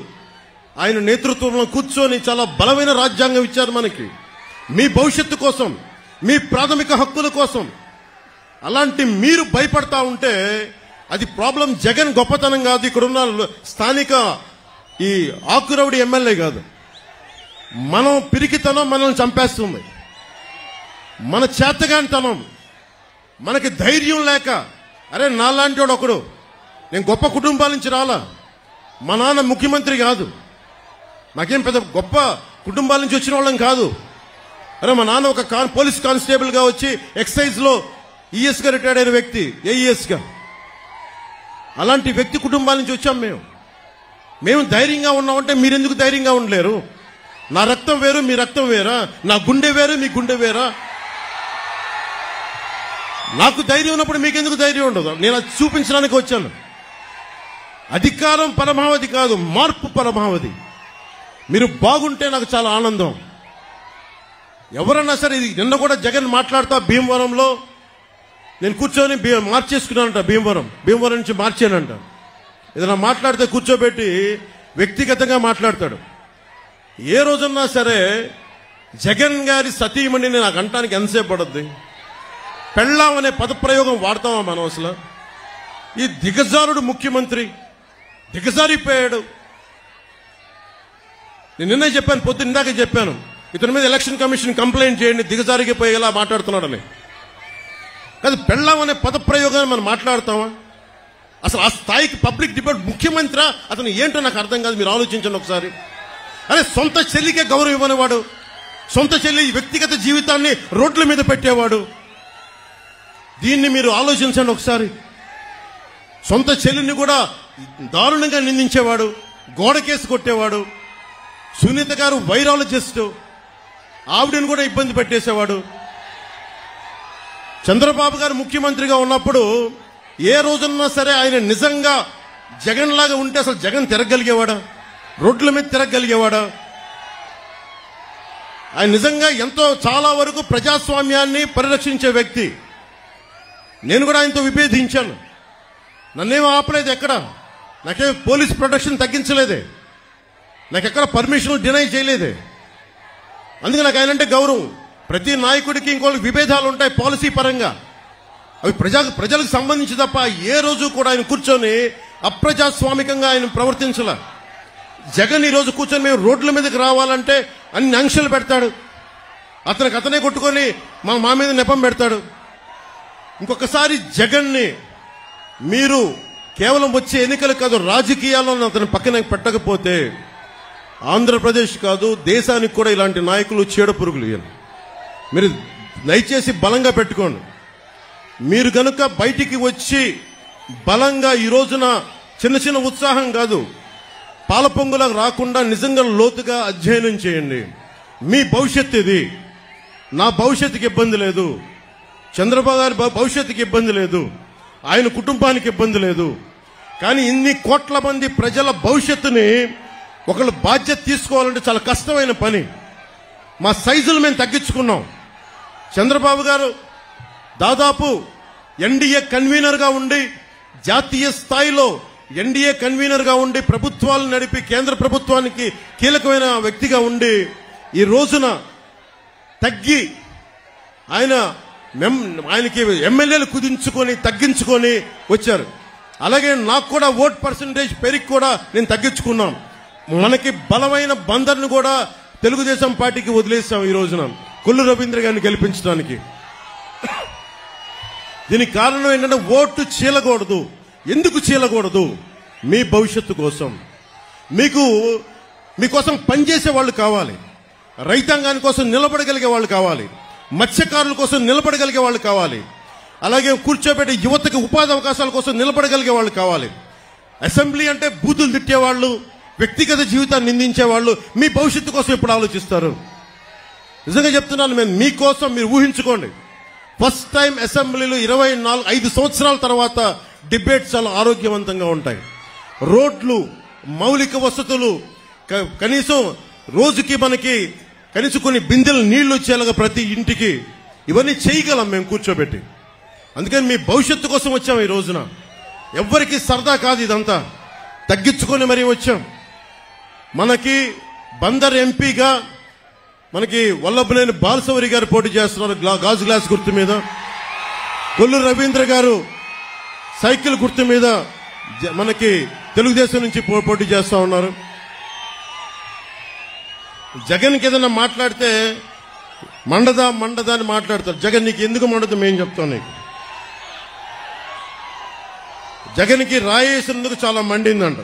ఆయన నేతృత్వంలో కూర్చొని చాలా బలమైన రాజ్యాంగం ఇచ్చారు మనకి, మీ భవిష్యత్తు కోసం, మీ ప్రాథమిక హక్కుల కోసం. అలాంటి మీరు భయపడతా ఉంటే అది ప్రాబ్లం జగన్ గొప్పతనం కాదు, ఇక్కడున్న స్థానిక ఈ ఆకురవుడి ఎమ్మెల్యే కాదు. మనం పిరికితనం మనల్ని చంపేస్తుంది, మన చేతగానితనం, మనకి ధైర్యం లేక. అరే నాలాంటి వాడు ఒకడు, నేను గొప్ప కుటుంబాల నుంచి రాలా, మా నాన్న ముఖ్యమంత్రి కాదు, నాకేం పెద్ద గొప్ప కుటుంబాల నుంచి వచ్చిన వాళ్ళం కాదు. అరే మా నాన్న ఒక పోలీస్ కానిస్టేబుల్ గా వచ్చి ఎక్సైజ్ లో ఈఎస్ గా రిటైర్డ్ అయిన వ్యక్తి, ఏఈఎస్ గా. అలాంటి వ్యక్తి కుటుంబాల నుంచి వచ్చాం మేము ధైర్యంగా ఉన్నామంటే మీరెందుకు ధైర్యంగా ఉండలేరు? నా రక్తం వేరు, మీ రక్తం వేరా? నా గుండె వేరు, మీ గుండె వేరా? నాకు ధైర్యం ఉన్నప్పుడు మీకెందుకు ధైర్యం ఉండదు? నేను అది చూపించడానికి వచ్చాను. అధికారం పరమావధి కాదు, మార్పు పరమావధి. మీరు బాగుంటే నాకు చాలా ఆనందం. ఎవరన్నా సరే, ఇది నిన్న కూడా జగన్ మాట్లాడుతా భీమవరంలో నేను కూర్చొని మార్చేసుకున్నానంట, భీమవరం నుంచి మార్చానంట. ఏదైనా మాట్లాడితే కూర్చోబెట్టి వ్యక్తిగతంగా మాట్లాడతాడు. ఏ రోజున్నా సరే జగన్ గారి సతీమణిని నాకు అంటానికి ఎంతసేపు పడుద్ది? పెళ్ళాం అనే పదప్రయోగం వాడతామా మనం అసలు? ఈ దిగజారుడు ముఖ్యమంత్రి దిగజారిపోయాడు. నేను నిన్నే చెప్పాను, పొద్దున్న ఇందాక చెప్పాను, ఇతని మీద ఎలక్షన్ కమిషన్ కంప్లైంట్ చేయండి, దిగజారిపోయేలా మాట్లాడుతున్నాడని. కాదు, పెళ్ళాం అనే పదప్రయోగాన్ని మనం మాట్లాడతామా? అసలు ఆ స్థాయికి పబ్లిక్ డిబేట్ ముఖ్యమంత్రి అతను ఏంటో నాకు అర్థం కాదు. మీరు ఆలోచించండి ఒకసారి. అరే సొంత చెల్లికే గౌరవం ఇవ్వనివాడు, సొంత చెల్లి వ్యక్తిగత జీవితాన్ని రోడ్ల మీద పెట్టేవాడు. దీన్ని మీరు ఆలోచించండి ఒకసారి. సొంత చెల్లిని కూడా దారుణంగా నిందించేవాడు, గోడకేసి కొట్టేవాడు. సునీత గారు వైరాలజిస్ట్, ఆవిడని కూడా ఇబ్బంది పెట్టేసేవాడు. చంద్రబాబు గారు ముఖ్యమంత్రిగా ఉన్నప్పుడు ఏ రోజున్నా సరే ఆయన నిజంగా జగన్ లాగా ఉంటే అసలు జగన్ తిరగలిగేవాడా? రోడ్ల మీద తిరగలిగేవాడా? ఆయన నిజంగా ఎంతో చాలా వరకు ప్రజాస్వామ్యాన్ని పరిరక్షించే వ్యక్తి. నేను కూడా ఆయనతో విభేదించాను, నన్నేం ఆపలేదు ఎక్కడ, నాకే పోలీస్ ప్రొటెక్షన్ తగ్గించలేదే, నాకెక్కడ పర్మిషన్ డినై చేయలేదే. అందుకే నాకు ఆయనంటే గౌరవం. ప్రతి నాయకుడికి ఇంకోళ్ళకి విభేదాలు ఉంటాయి పాలసీ పరంగా, అవి ప్రజలకు సంబంధించి తప్ప ఏ రోజు కూడా ఆయన కూర్చొని అప్రజాస్వామికంగా ఆయన ప్రవర్తించలే. జగన్ ఈ రోజు కూర్చొని మేము రోడ్ల మీదకి రావాలంటే అన్ని ఆంక్షలు పెడతాడు, అతనే కొట్టుకొని మా మీద నెపం పెడతాడు. ఇంకొకసారి జగన్ని మీరు కేవలం వచ్చే ఎన్నికలు కాదు, రాజకీయాల్లో అతను పక్కన పెట్టకపోతే ఆంధ్రప్రదేశ్ కాదు దేశానికి కూడా ఇలాంటి నాయకులు చీడ పురుగులు. మీరు దయచేసి బలంగా పెట్టుకోండి. మీరు గనుక బయటికి వచ్చి బలంగా ఈ రోజున చిన్న చిన్న ఉత్సాహం కాదు, పాలపొంగులకు రాకుండా నిజంగా లోతుగా అధ్యయనం చేయండి. మీ భవిష్యత్తు ఇది. నా భవిష్యత్తుకి ఇబ్బంది లేదు, చంద్రబాబు గారి భవిష్యత్తుకి ఇబ్బంది లేదు, ఆయన కుటుంబానికి ఇబ్బంది లేదు. కానీ ఇన్ని కోట్ల మంది ప్రజల భవిష్యత్తుని ఒకళ్ళు బాధ్యత తీసుకోవాలంటే చాలా కష్టమైన పని. మా సైజులు మేము తగ్గించుకున్నాం. చంద్రబాబు గారు దాదాపు ఎన్డీఏ కన్వీనర్గా ఉండి, జాతీయ స్థాయిలో ఎన్డీఏ కన్వీనర్గా ఉండి ప్రభుత్వాలు నడిపి కేంద్ర ప్రభుత్వానికి కీలకమైన వ్యక్తిగా ఉండి ఈ రోజున తగ్గి ఆయనకి ఎమ్మెల్యేలు కుదించుకొని తగ్గించుకొని వచ్చారు. అలాగే నాకు కూడా ఓట్ పర్సంటేజ్ పెరిగి కూడా నేను తగ్గించుకున్నాం. మనకి బలమైన బందర్ను కూడా తెలుగుదేశం పార్టీకి వదిలేసాం ఈ రోజున కొల్లు రవీంద్ర గారిని గెలిపించడానికి. దీనికి కారణం ఏంటంటే ఓటు చీలకూడదు. ఎందుకు చీలకూడదు? మీ భవిష్యత్తు కోసం, మీకోసం పనిచేసే వాళ్ళు కావాలి, రైతాంగాని కోసం నిలబడగలిగే వాళ్ళు కావాలి, మత్స్యకారుల కోసం నిలబడగలిగే వాళ్ళు కావాలి, అలాగే కూర్చోబెట్టే యువతకి ఉపాధి అవకాశాల కోసం నిలబడగలిగే వాళ్ళు కావాలి. అసెంబ్లీ అంటే బూతులు తిట్టేవాళ్ళు, వ్యక్తిగత జీవితాన్ని నిందించేవాళ్ళు మీ భవిష్యత్తు కోసం ఎప్పుడు ఆలోచిస్తారు? నిజంగా చెప్తున్నాను నేను, మీకోసం మీరు ఊహించుకోండి. ఫస్ట్ టైం అసెంబ్లీలో 5 సంవత్సరాల తర్వాత డిబేట్స్ చాలా ఆరోగ్యవంతంగా ఉంటాయి. రోడ్లు, మౌలిక వసతులు, కనీసం రోజుకి మనకి కనీసం కొన్ని బిందెలు నీళ్లు వచ్చేలాగా ప్రతి ఇంటికి ఇవన్నీ చేయగలం మేము కూర్చోబెట్టి. అందుకని మీ భవిష్యత్తు కోసం వచ్చాం ఈ రోజున. ఎవ్వరికి సరదా కాదు, ఇదంతా తగ్గించుకొని మరీ వచ్చాం. మనకి బందర్ ఎంపీగా మనకి వల్లభనేని బాలశౌరి గారు పోటీ చేస్తున్నారు గాజు గ్లాస్ గుర్తు మీద. కొల్లు రవీంద్ర గారు సైకిల్ గుర్తు మీద మనకి తెలుగుదేశం నుంచి పోటీ చేస్తా ఉన్నారు. జగన్కి ఏదైనా మాట్లాడితే మండదా అని మాట్లాడతారు. జగన్ నీకు ఎందుకు మండదు మేము చెప్తాం నీకు. జగన్కి రాయేసినందుకు చాలా మండిందంట.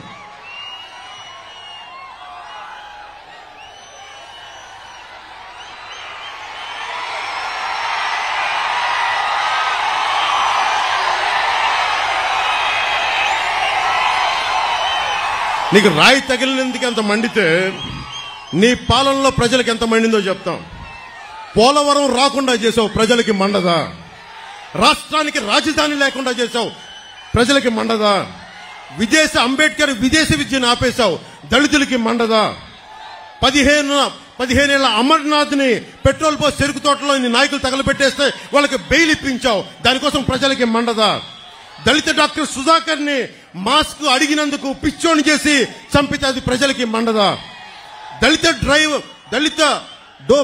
నీకు రాయి తగిలినందుకు ఎంత మండితే నీ పాలనలో ప్రజలకు ఎంత మండిందో చెప్తాం. పోలవరం రాకుండా చేసావు, ప్రజలకి మండదా? రాష్ట్రానికి రాజధాని లేకుండా చేసావు, ప్రజలకి మండదా? అంబేద్కర్ విదేశీ విద్యను ఆపేశావు, దళితులకి మండదా? 15 ఏళ్ల అమర్నాథ్ ని పెట్రోల్ పోసి చెరుకు తోటలో నాయకులు తగలబెట్టేస్తే వాళ్ళకి బెయిల్ ఇప్పించావు, దానికోసం ప్రజలకి మండదా? దళిత డాక్టర్ సుధాకర్ ని మాస్క్ అడిగినందుకు పిచ్చోని చేసి చంపితే అది ప్రజలకి మండదా?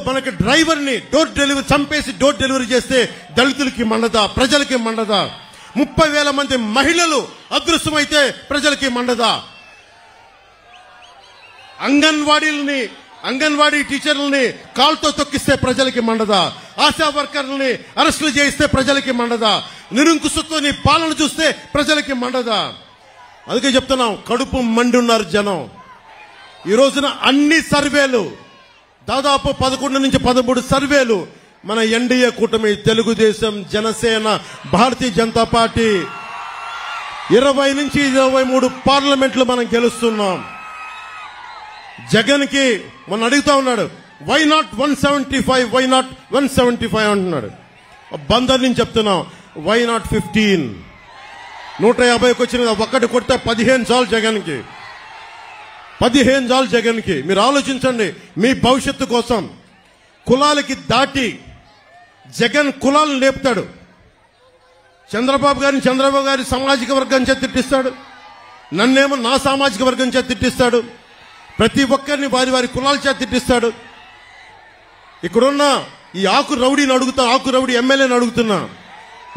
మనకి డ్రైవర్ ని చంపేసి డోర్ డెలివరీ చేస్తే దళితులకి మండదా? ప్రజలకి మండదా? 30,000 మంది మహిళలు అదృశ్యమైతే ప్రజలకి మండదా? అంగన్వాడీ టీచర్లని కాల్తో తొక్కిస్తే ప్రజలకి మండదా? ఆశా వర్కర్లని అరెస్టులు చేయిస్తే ప్రజలకి మండదా? నిరంకుశతో నీ పాలన చూస్తే ప్రజలకి మండదా? అందుకే చెప్తున్నాం, కడుపు మండి ఉన్నారు జనం. ఈ రోజున అన్ని సర్వేలు దాదాపు 11 నుంచి 13 సర్వేలు మన ఎన్డీఏ కూటమి తెలుగుదేశం, జనసేన, భారతీయ జనతా పార్టీ 20 నుంచి 23 పార్లమెంట్లు మనం గెలుస్తున్నాం. జగన్ కి మొన్న అడుగుతా ఉన్నాడు, వై నాట్ 175, వై నాట్ 175 అంటున్నాడు. బందర్ నుంచి చెప్తున్నాం, వై నాట్ 15? 150కి వచ్చిన ఒక్కటి కొడితే 15 చాలు జగన్కి, 15 చాలు జగన్కి. మీరు ఆలోచించండి, మీ భవిష్యత్తు కోసం. కులాలకి దాటి జగన్ కులాలను లేపుతాడు. చంద్రబాబు గారి సామాజిక వర్గం చేత తిట్టిస్తాడు, నన్నేమో నా సామాజిక వర్గం చేత తిట్టిస్తాడు, ప్రతి ఒక్కరిని వారి కులాల చేత తిట్టిస్తాడు. ఇక్కడున్న ఈ ఆకు రౌడీ ఎమ్మెల్యేని అడుగుతున్నా,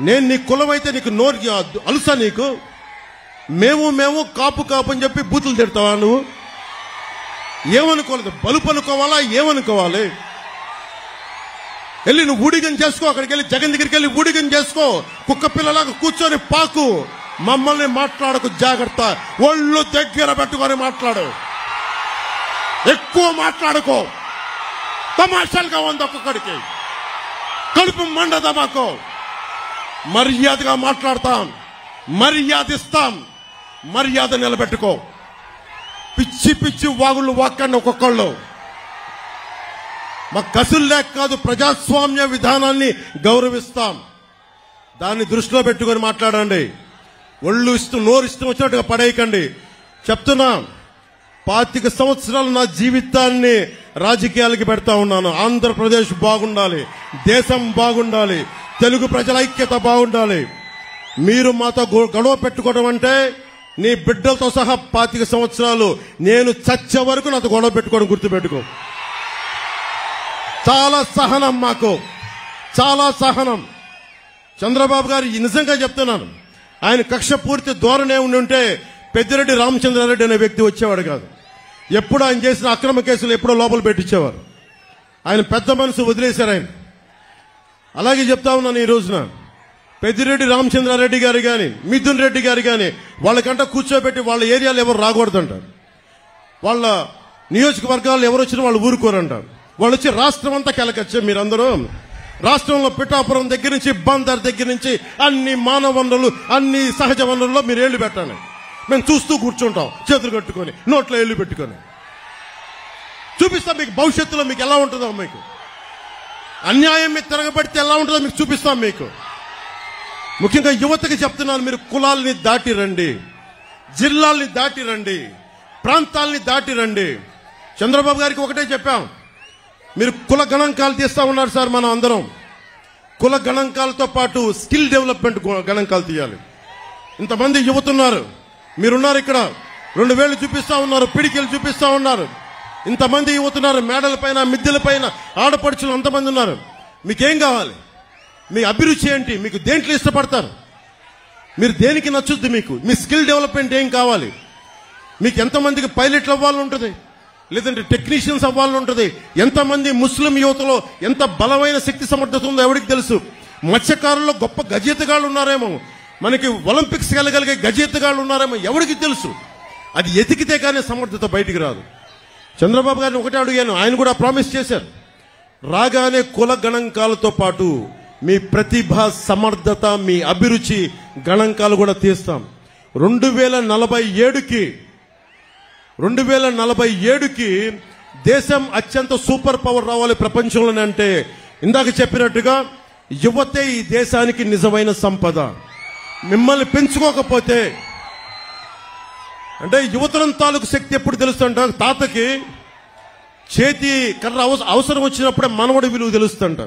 నేను నీ కులం అయితే నీకు నోరు అలుసా? నీకు మేము కాపు అని చెప్పి బూతులు తిడతావా? నువ్వు ఏమనుకోలేదు, బలుపు అనుకోవాలా? ఏమనుకోవాలి? వెళ్ళి నువ్వు ఊడిగం చేసుకో, అక్కడికి వెళ్ళి జగన్ దగ్గరికి వెళ్ళి ఊడిగం చేసుకో, కుక్క పిల్లలాగా కూర్చొని పాకు. మమ్మల్ని మాట్లాడకు, జాగ్రత్త. ఒళ్ళు దగ్గర పెట్టుకొని మాట్లాడు, ఎక్కువ మాట్లాడుకో. తమాషాలుగా ఉంది ఒక్కొక్కడికి, కడుపు మండదా మాకు. మర్యాదగా మాట్లాడతాం, మర్యాద ఇస్తాం, మర్యాద నిలబెట్టుకో. పిచ్చి పిచ్చి వాగుళ్ళు వాక్కండి ఒక్కొక్కళ్ళు. మా కసులు లేక కాదు, ప్రజాస్వామ్య విధానాన్ని గౌరవిస్తాం. దాన్ని దృష్టిలో పెట్టుకొని మాట్లాడండి. ఒళ్ళు ఇష్టం నోరు ఇష్టం వచ్చినట్టుగా పడేయకండి. చెప్తున్నా, 25 సంవత్సరాలు నా జీవితాన్ని రాజకీయాలకి పెడతా ఉన్నాను. ఆంధ్రప్రదేశ్ బాగుండాలి, దేశం బాగుండాలి, తెలుగు ప్రజల ఐక్యత బాగుండాలి. మీరు మాతో గొడవ పెట్టుకోవడం అంటే నీ బిడ్డలతో సహా 25 సంవత్సరాలు నేను చచ్చే వరకు నాతో గొడవ పెట్టుకోవడం గుర్తుపెట్టుకో. చాలా సహనం, మాకు చాలా సహనం. చంద్రబాబు గారు నిజంగా చెప్తున్నాను, ఆయన కక్ష పూర్తి ధోరణే ఉంటే పెద్దిరెడ్డి రామచంద్రారెడ్డి అనే వ్యక్తి వచ్చేవాడు కాదు. ఎప్పుడు ఆయన చేసిన అక్రమ కేసులు ఎప్పుడో లోపల పెట్టించేవారు. ఆయన పెద్ద మనసు వదిలేశారు ఆయన. అలాగే చెప్తా ఉన్నాను, ఈ రోజున పెద్దిరెడ్డి రామచంద్రారెడ్డి గారు కానీ, మిథున్ రెడ్డి గారు కానీ వాళ్ళకంట కూర్చోబెట్టి వాళ్ళ ఏరియాలో ఎవరు రాకూడదంటారు. వాళ్ళ నియోజకవర్గాలు ఎవరు వచ్చినా వాళ్ళు ఊరుకోరంటారు. వాళ్ళు వచ్చి రాష్ట్రం అంతా కెలకొచ్చే మీరందరూ రాష్ట్రంలో పిఠాపురం దగ్గర నుంచి బందర్ దగ్గర నుంచి అన్ని మానవ వనరులు, అన్ని సహజ వనరుల్లో మీరు ఏళ్లు పెట్టండి. మేము చూస్తూ కూర్చుంటాం, చేతులు కట్టుకొని, నోట్లో ఏళ్లు పెట్టుకొని. చూపిస్తాం మీకు భవిష్యత్తులో మీకు ఎలా ఉంటుందో. మీకు అన్యాయం మీద తిరగబడితే ఎలా ఉంటుందో మీకు చూపిస్తాం. మీకు ముఖ్యంగా యువతకి చెప్తున్నాను, మీరు కులాల్ని దాటి రండి, జిల్లాల్ని దాటి రండి, ప్రాంతాల్ని దాటి రండి. చంద్రబాబు గారికి ఒకటే చెప్పాం, మీరు కుల గణాంకాలు తీస్తా ఉన్నారు సార్. మనం అందరం కుల గణాంకాలతో పాటు స్కిల్ డెవలప్మెంట్ గణాంకాలు తీయాలి. ఇంతమంది యువతున్నారు, మీరున్నారు ఇక్కడ, 2 వేళ్లు చూపిస్తా ఉన్నారు, పిడికిలు చూపిస్తా ఉన్నారు. ఇంతమంది యువతున్నారు, మేడల పైన మిద్దెల పైన ఆడపడుచులు అంతమంది ఉన్నారు. మీకేం కావాలి? మీ అభిరుచి ఏంటి? మీకు దేంట్లో ఇష్టపడతారు? మీరు దేనికి నచ్చుద్ది? మీకు మీ స్కిల్ డెవలప్మెంట్ ఏం కావాలి? మీకు ఎంతమందికి పైలట్లు అవ్వాలని ఉంటుంది, లేదంటే టెక్నీషియన్స్ అవ్వాలని ఉంటుంది. ఎంతమంది ముస్లిం యువతలో ఎంత బలమైన శక్తి సమర్థత ఉందో ఎవరికి తెలుసు. మత్స్యకారుల్లో గొప్ప గజేతగాళ్ళు ఉన్నారేమో, మనకి ఒలింపిక్స్ వెళ్ళగలిగే గజేతగాళ్ళు ఉన్నారేమో, ఎవరికి తెలుసు. అది ఎతికితే కానీ సమర్థత బయటికి రాదు. చంద్రబాబు గారిని ఒకటే అడిగాను, ఆయన కూడా ప్రామిస్ చేశారు, రాగానే కుల గణాంకాలతో పాటు మీ ప్రతిభ, సమర్థత, మీ అభిరుచి గణాంకాలు కూడా తీస్తాం. 2047కి దేశం అత్యంత సూపర్ పవర్ రావాలి ప్రపంచంలోనే. అంటే ఇందాక చెప్పినట్టుగా యువతే ఈ దేశానికి నిజమైన సంపద. మిమ్మల్ని పెంచుకోకపోతే, అంటే యువతరం తాలూకు శక్తి ఎప్పుడు తెలుస్తుంట, తాతకి చేతి కర్ర అవసరం వచ్చినప్పుడే మనవడి విలువ తెలుస్తుంట.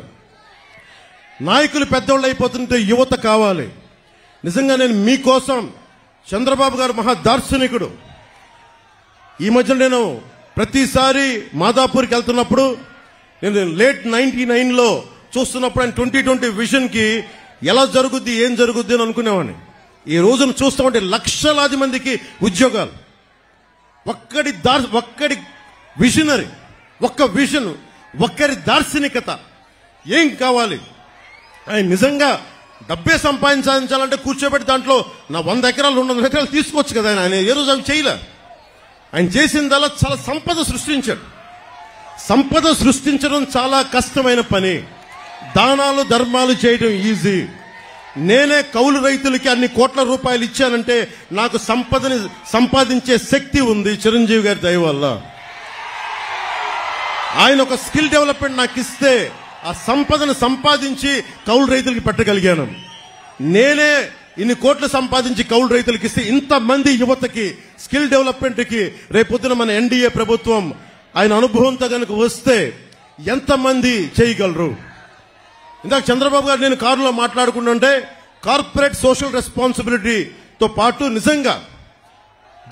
నాయకులు పెద్దోళ్ళు అయిపోతుంటే యువత కావాలి. నిజంగా నేను మీకోసం, చంద్రబాబు గారు మహా దార్శనికుడు. ఈ మధ్య నేను ప్రతిసారి మాదాపూర్కి వెళ్తున్నప్పుడు, నేను లేట్ 99లో చూస్తున్నప్పుడు ఆయన 2020 విజన్కి ఎలా జరుగుద్ది, ఏం జరుగుద్ది అని అనుకునేవాడిని. ఈ రోజును చూస్తూ ఉంటే లక్షలాది మందికి ఉద్యోగాలు. ఒక్కడి విజనరీ, ఒక్క విజన్, ఒక్కరి దార్శనికత. ఏం కావాలి? ఆయన నిజంగా డబ్బే సంపాదించాలంటే కూర్చోబెట్టి దాంట్లో నా 100 ఎకరాలు 200 ఎకరాలు తీసుకోవచ్చు కదా. ఆయన ఏ రోజు అవి చేయలే. ఆయన చేసిందల్లా చాలా సంపద సృష్టించాడు. సంపద సృష్టించడం చాలా కష్టమైన పని. దానాలు ధర్మాలు చేయడం ఈజీ. నేనే కౌలు రైతులకి అన్ని కోట్ల రూపాయలు ఇచ్చానంటే నాకు సంపదని సంపాదించే శక్తి ఉంది చిరంజీవి గారి దయ వల్ల. ఆయన ఒక స్కిల్ డెవలప్మెంట్ నాకు ఇస్తే ఆ సంపదను సంపాదించి కౌలు రైతులకి పెట్టగలిగాను. నేనే ఇన్ని కోట్లు సంపాదించి కౌలు రైతులకి ఇస్తే ఇంతమంది యువతకి స్కిల్ డెవలప్మెంట్ కి రేపొద్దున మన ఎన్డీఏ ప్రభుత్వం ఆయన అనుభవంతో కనుక వస్తే ఎంతమంది చేయగలరు? ఇందాక చంద్రబాబు గారు నేను కారులో మాట్లాడుకుంటుంటే కార్పొరేట్ సోషల్ రెస్పాన్సిబిలిటీతో పాటు నిజంగా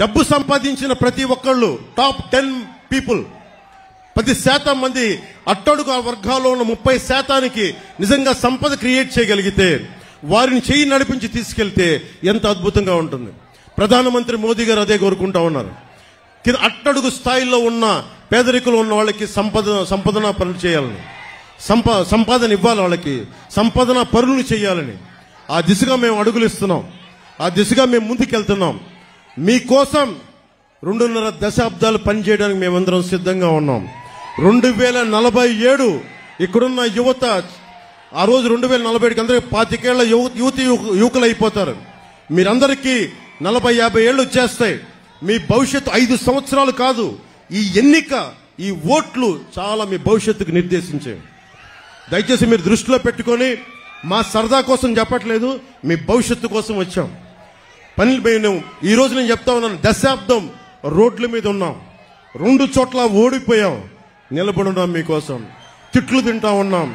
డబ్బు సంపాదించిన ప్రతి ఒక్కళ్ళు టాప్ 10 పీపుల్ 10% మంది అట్టడుగు వర్గాల్లో ఉన్న 30%కి నిజంగా సంపద క్రియేట్ చేయగలిగితే, వారిని చేయి నడిపించి తీసుకెళ్తే ఎంత అద్భుతంగా ఉంటుంది. ప్రధానమంత్రి మోదీ గారు అదే కోరుకుంటా ఉన్నారు. అట్టడుగు స్థాయిలో ఉన్న పేదరికులు ఉన్న వాళ్ళకి సంపదన పనులు చేయాలని, సంపాదన ఇవ్వాలి, వాళ్ళకి సంపాదన పనులు చేయాలని. ఆ దిశగా మేము అడుగులు ఇస్తున్నాం. ఆ దిశగా మేము ముందుకెళ్తున్నాం. మీకోసం 2.5 దశాబ్దాలు పనిచేయడానికి మేమందరం సిద్ధంగా ఉన్నాం. 2047 ఇక్కడున్న యువత ఆ రోజు 2047కి అందరూ 25 ఏళ్ల యువకులు అయిపోతారు. మీరందరికీ 40-50 ఏళ్ళు వచ్చేస్తాయి. మీ భవిష్యత్తు 5 సంవత్సరాలు కాదు. ఈ ఎన్నిక, ఈ ఓట్లు చాలా మీ భవిష్యత్తుకు నిర్దేశించేవి. దయచేసి మీరు దృష్టిలో పెట్టుకొని, మా సరదా కోసం చెప్పట్లేదు, మీ భవిష్యత్తు కోసం వచ్చాం. ఈ రోజు నేను చెప్తా ఉన్నాను, దశాబ్దం రోడ్ల మీద ఉన్నాం, 2 చోట్ల ఓడిపోయాం, నిలబడి ఉన్నాం మీకోసం. తిట్లు తింటా ఉన్నాం,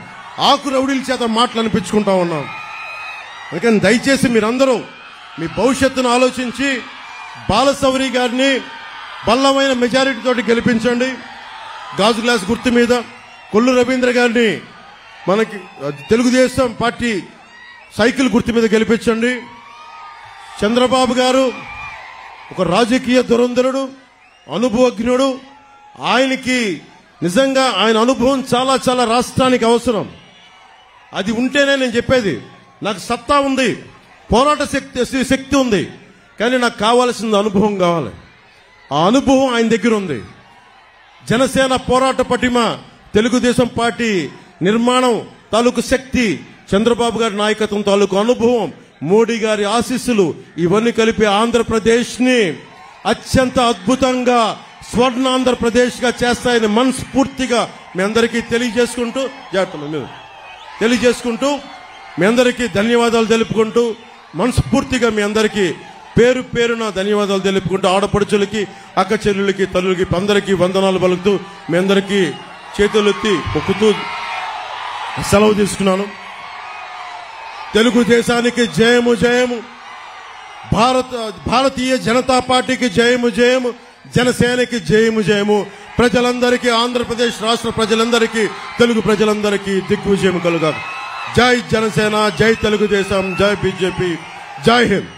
ఆకు రౌడీల చేత మాటలు అనిపించుకుంటా ఉన్నాం. అందుకని దయచేసి మీరందరూ మీ భవిష్యత్తును ఆలోచించి బాలశౌరి గారిని బల్లమైన మెజారిటీతోటి గెలిపించండి. గాజు గ్లాస్ గుర్తు మీద కొల్లు రవీంద్ర గారిని మనకి తెలుగుదేశం పార్టీ సైకిల్ గుర్తు మీద గెలిపించండి. చంద్రబాబు గారు ఒక రాజకీయ దురంధరుడు, అనుభవజ్ఞుడు. ఆయనకి నిజంగా ఆయన అనుభవం చాలా చాలా రాష్ట్రానికి అవసరం. అది ఉంటేనే నేను చెప్పేది, నాకు సత్తా ఉంది, పోరాట శక్తి ఉంది, కానీ నాకు కావాల్సిన అనుభవం కావాలి. ఆ అనుభవం ఆయన దగ్గర ఉంది. జనసేన పోరాట పటిమ, తెలుగుదేశం పార్టీ నిర్మాణం తాలూకు శక్తి, చంద్రబాబు గారి నాయకత్వం తాలూకు అనుభవం, మోడీ గారి ఆశీస్సులు, ఇవన్నీ కలిపి ఆంధ్రప్రదేశ్ ని అత్యంత అద్భుతంగా స్వర్ణాంధ్రప్రదేశ్ గా చేస్తాయని మనస్ఫూర్తిగా మీ అందరికీ తెలియజేసుకుంటూ మీ అందరికీ ధన్యవాదాలు తెలుపుకుంటూ, మనస్ఫూర్తిగా మీ అందరికీ పేరు పేరున ధన్యవాదాలు తెలుపుకుంటూ, ఆడపడుచులకి, అక్క చెల్లెలకి, తల్లులకి అందరికీ వందనాలు పలుకుతూ మీ అందరికీ చేతులెత్తి మొక్కుతూ సెలవు తీసుకున్నాను. తెలుగుదేశానికి జయము జయము, భారతీయ జనతా పార్టీకి జయము జయము, జనసేనకి జయము జయము. ప్రజలందరికీ, ఆంధ్రప్రదేశ్ రాష్ట్ర ప్రజలందరికీ, తెలుగు ప్రజలందరికీ దిగ్విజయం కలుగా. జై జనసేన, జై తెలుగుదేశం, జై బీజేపీ, జై హింద్.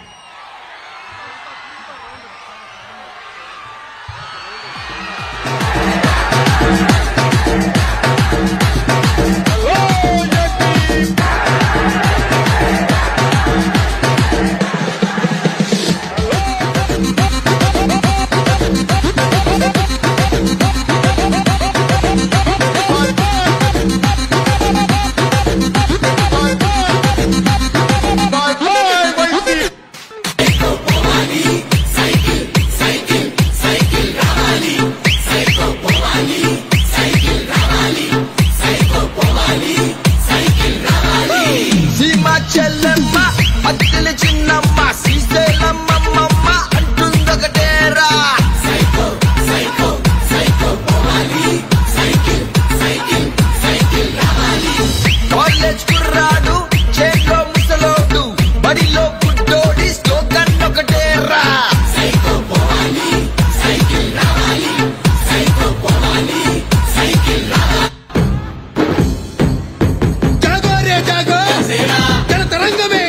జనతరంగమే